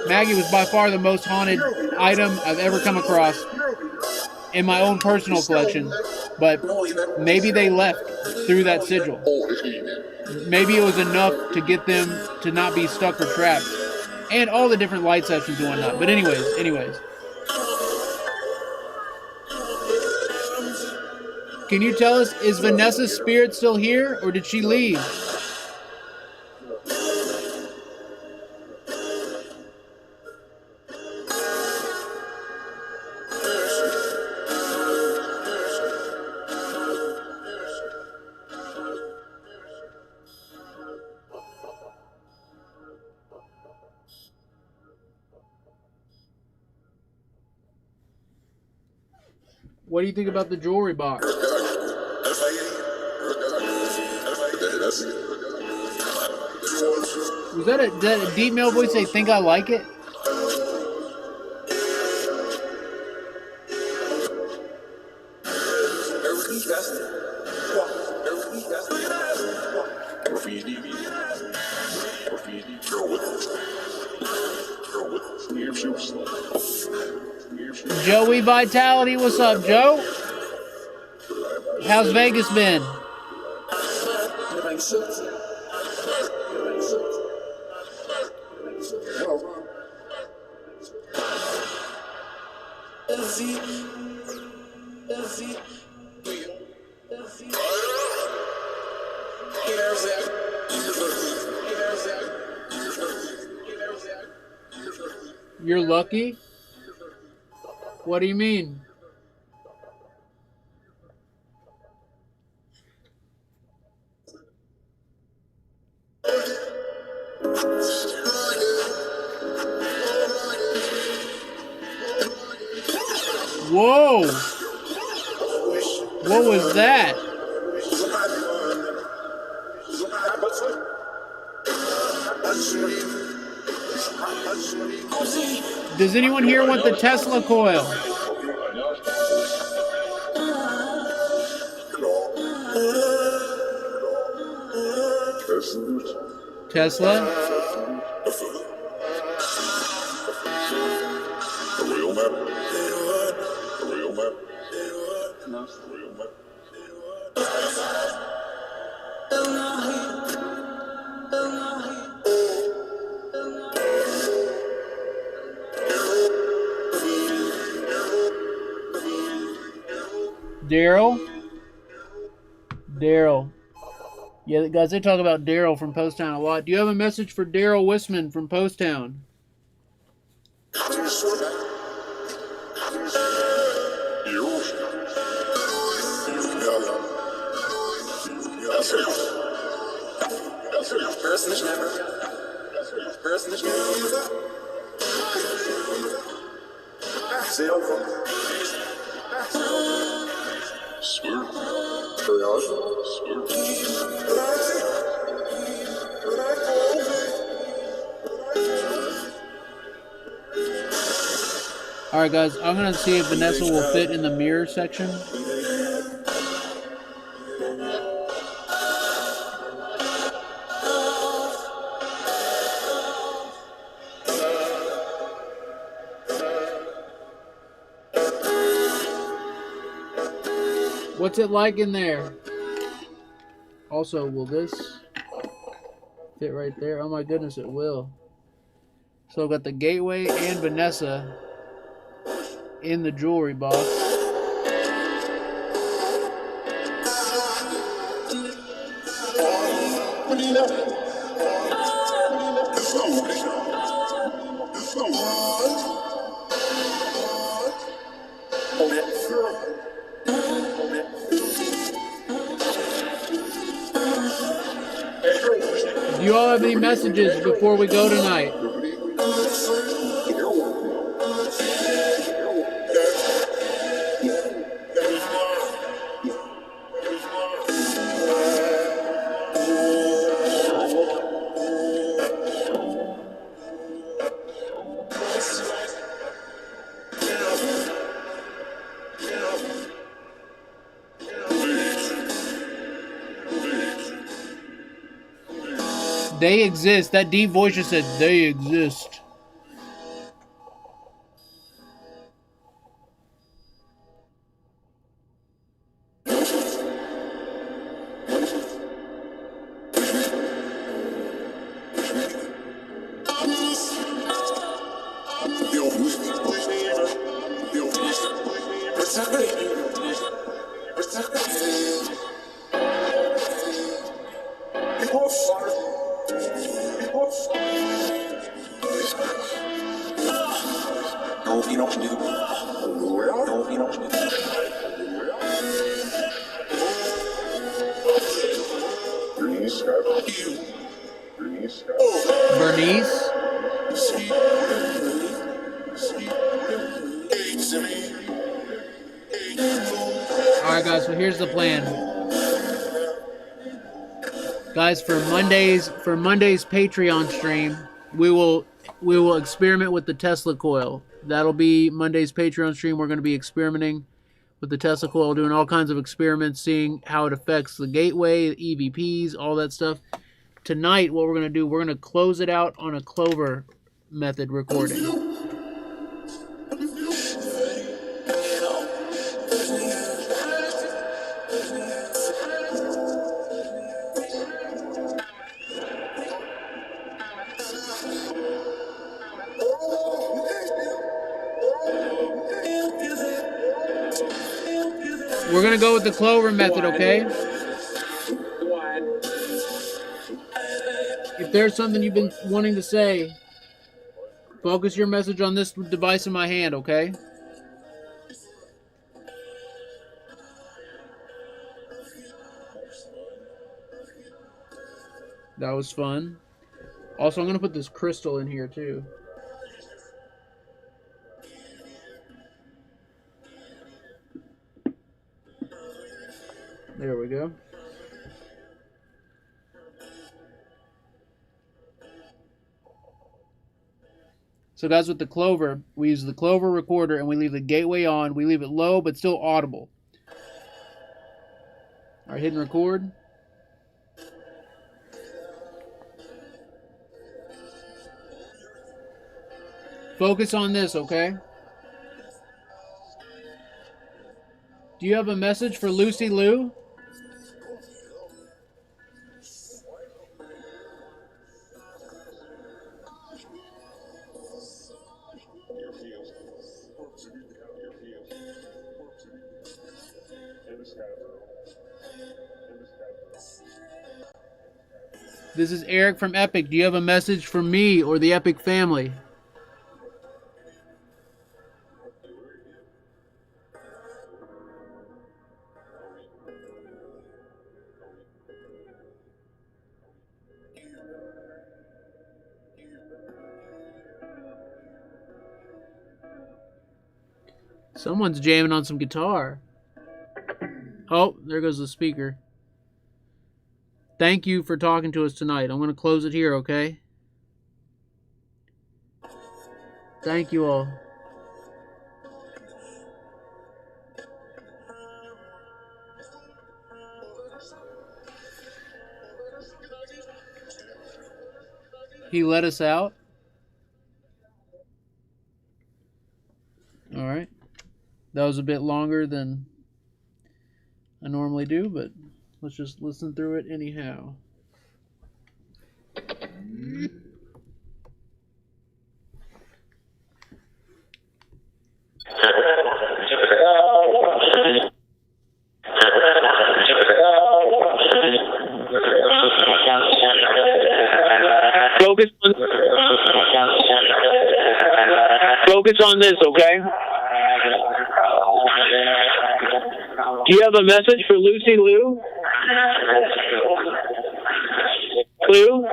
Maggie was by far the most haunted item I've ever come across in my own personal collection. But maybe they left through that sigil. Maybe it was enough to get them to not be stuck or trapped. And all the different light sessions and whatnot. But anyways. Can you tell us, is Vanessa's spirit still here, or did she leave? What do you think about the jewelry box? Was that a deep male voice say, think I like it? Joey Vitality, what's up, Joe? How's Vegas been? You're lucky? What do you mean? Whoa! What was that? Does anyone here want the Tesla coil? Tesla? Daryl. Yeah, guys, they talk about Daryl from Post Town a lot. Do you have a message for Daryl Wisman from Post Town? Alright guys, I'm going to see if Vanessa will fit in the mirror section. What's it like in there? Also, will this fit right there? Oh my goodness, it will. So I've got the gateway and Vanessa in the jewelry box. Do you all have any messages before we go tonight? They exist. That deep voice just said, they exist. Bernice? Alright guys, so here's the plan. Guys, for Monday's Patreon stream, we will experiment with the Tesla coil. That'll be Monday's Patreon stream. We're going to be experimenting with the Tesla coil, doing all kinds of experiments, seeing how it affects the gateway, the EVPs, all that stuff. Tonight, what we're going to do, we're going to close it out on a Clover method recording. We're going to go with the Clover method, okay? If there's something you've been wanting to say, focus your message on this device in my hand, okay? That was fun. Also, I'm going to put this crystal in here, too. There we go. So guys, with the Clover, we use the Clover recorder and we leave the gateway on. We leave it low, but still audible. All right, hitting record. Focus on this, okay? Do you have a message for Lucy Lou? This is Eric from Epic. Do you have a message for me or the Epic family? Someone's jamming on some guitar. Oh, there goes the speaker. Thank you for talking to us tonight. I'm going to close it here, okay? Thank you all. He let us out? All right. That was a bit longer than I normally do, but let's just listen through it anyhow.
Focus on this, okay? Do you have a message for Lucy Lou? Clue?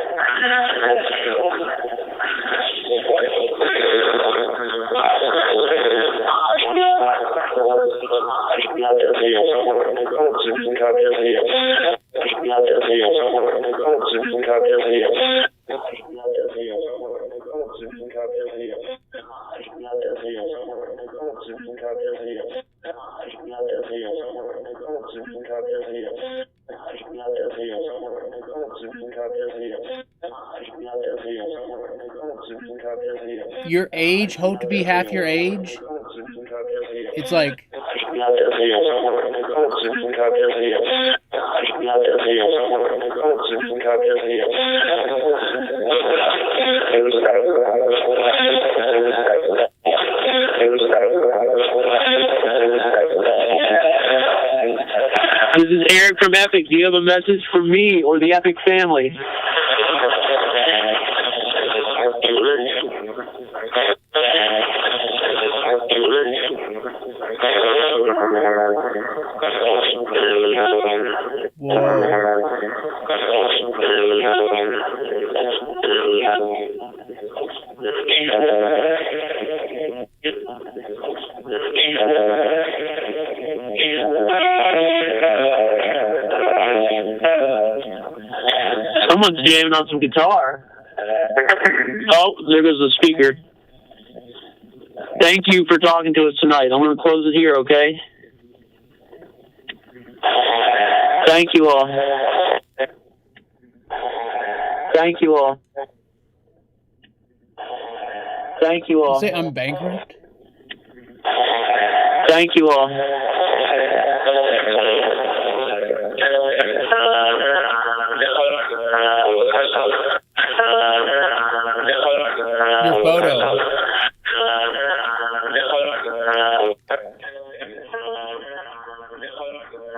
Your age, hope to be half your age. It's like
This is Eric from Epic. Do you have a message for me or the Epic family? Someone's jamming on some guitar. Oh, there goes the speaker. Thank you for talking to us tonight. I'm going to close it here, okay? Thank you all. Thank you all. Thank you all.
say I'm bankrupt.
Thank you all.
Your photo.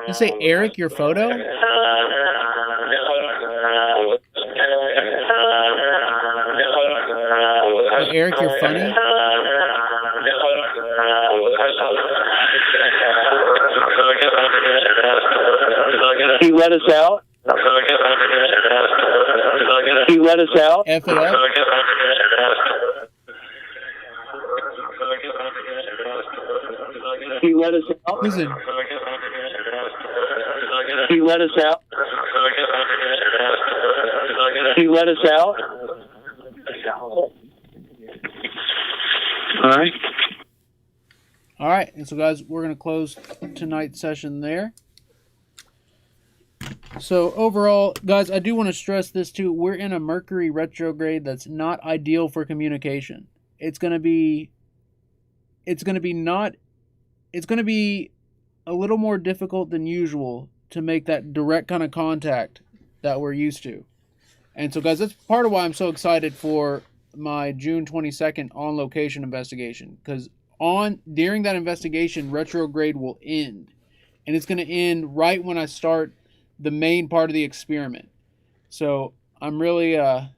You say Eric, your photo? Oh, Eric, you're funny?
He let us out. He let us out.
F it up?
He let us out.
Listen,
He let us out. He let us out. All right.
all right. And so, guys, we're going to close tonight's session there. So, overall, guys, I do want to stress this, too. We're in a Mercury retrograde that's not ideal for communication. It's going to be a little more difficult than usual to make that direct kind of contact that we're used to. And so, guys, that's part of why I'm so excited for my June 22nd on-location investigation. Because during that investigation, retrograde will end. And it's going to end right when I start the main part of the experiment. So I'm really I'm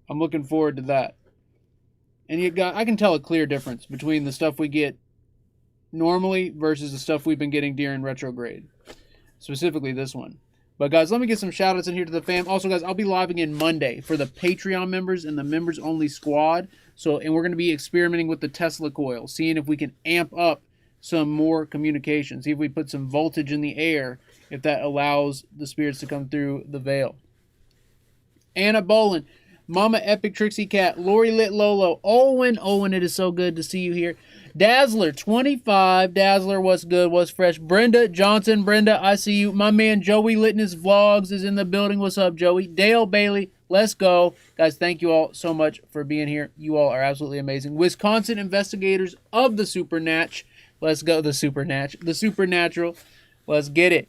looking forward to that. And I can tell a clear difference between the stuff we get normally versus the stuff we've been getting during retrograde. Specifically this one. But guys, let me get some shout outs in here to the fam. Also, guys, I'll be live again Monday for the Patreon members and the members only squad. And we're going to be experimenting with the Tesla coil, seeing if we can amp up some more communication. See if we put some voltage in the air, if that allows the spirits to come through the veil. Anna Bolin, Mama Epic Trixie Cat, Lori Lit Lolo, Owen, it is so good to see you here. Dazzler 25, Dazzler, what's good, what's fresh? Brenda Johnson, Brenda, I see you. My man Joey Litness Vlogs is in the building. What's up, Joey? Dale Bailey, let's go. Guys, thank you all so much for being here. You all are absolutely amazing. Wisconsin investigators of the Supernatch. Let's go, the Supernatural. Let's get it.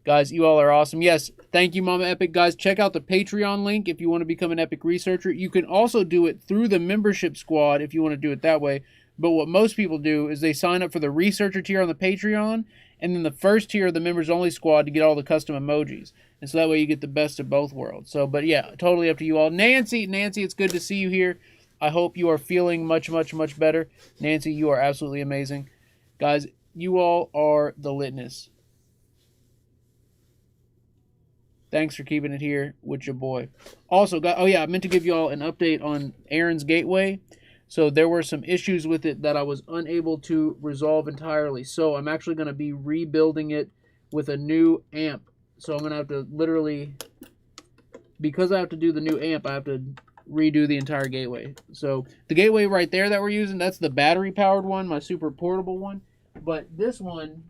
Guys, you all are awesome. Yes, thank you, Mama Epic. Guys, check out the Patreon link if you want to become an Epic researcher. You can also do it through the membership squad if you want to do it that way. But what most people do is they sign up for the researcher tier on the Patreon and then the first tier of the members only squad to get all the custom emojis. And so that way you get the best of both worlds. So, but yeah, totally up to you all. Nancy, it's good to see you here. I hope you are feeling much, much, much better. Nancy, you are absolutely amazing. Guys, you all are the litness. Thanks for keeping it here with your boy. Also, oh yeah, I meant to give you all an update on Aaron's Gateway. So there were some issues with it that I was unable to resolve entirely. So I'm actually going to be rebuilding it with a new amp. So I'm going to have to literally, because I have to do the new amp, I have to redo the entire gateway. So the gateway right there that we're using, that's the battery powered one, my super portable one. But this one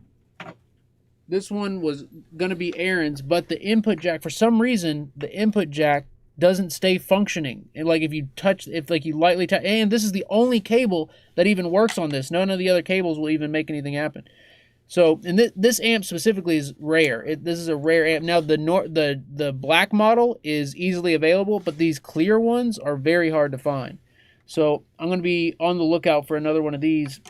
was going to be Aaron's, but the input jack, for some reason, the input jack doesn't stay functioning. And like if you lightly touch, and this is the only cable that even works on this. None of the other cables will even make anything happen. So, and this amp specifically is rare. This is a rare amp. Now the black model is easily available, but these clear ones are very hard to find. So I'm going to be on the lookout for another one of these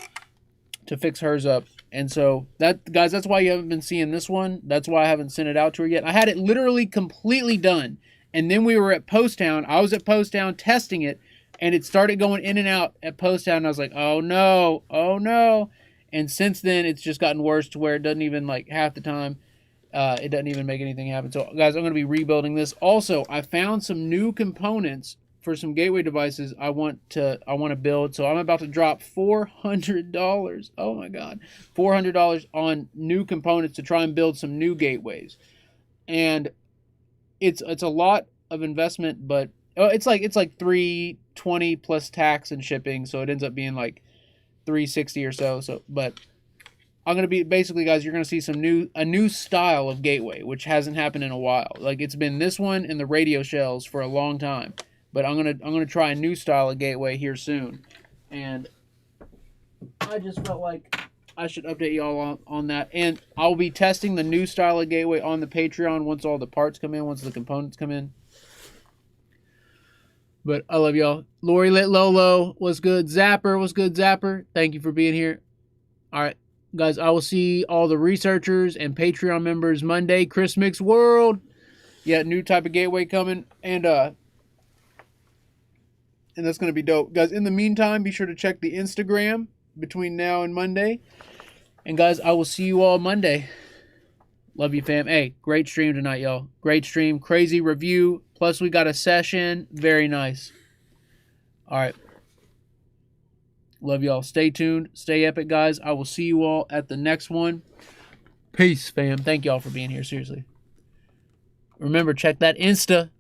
to fix hers up. And so guys, that's why you haven't been seeing this one. That's why I haven't sent it out to her yet. I had it literally completely done. And then we were at Post Town. I was at Post Town testing it, and it started going in and out at Post Town. And I was like, oh no. And since then, it's just gotten worse to where it doesn't even, like, half the time, it doesn't even make anything happen. So, guys, I'm going to be rebuilding this. Also, I found some new components for some gateway devices I want to build. So I'm about to drop $400. Oh my God, $400 on new components to try and build some new gateways. And it's a lot of investment, but it's like $320 plus tax and shipping, so it ends up being like $360 or so. So, but I'm gonna be basically, guys, you're gonna see a new style of gateway, which hasn't happened in a while. Like it's been this one and the radio shells for a long time, but I'm gonna try a new style of gateway here soon, and I just felt like I should update y'all on that. And I'll be testing the new style of gateway on the Patreon once all the parts come in, once the components come in. But I love y'all. Lori Lit Lolo, what's good? Zapper, what's good? Zapper, thank you for being here. All right, guys, I will see all the researchers and Patreon members Monday. Chris Mix World. Yeah, new type of gateway coming. And that's going to be dope. Guys, in the meantime, be sure to check the Instagram between now and Monday. And guys, I will see you all Monday. Love you, fam. Hey, great stream tonight, y'all. Great stream. Crazy review. Plus, we got a session. Very nice. All right. Love y'all. Stay tuned. Stay epic, guys. I will see you all at the next one. Peace, fam. Thank y'all for being here. Seriously. Remember, check that Insta.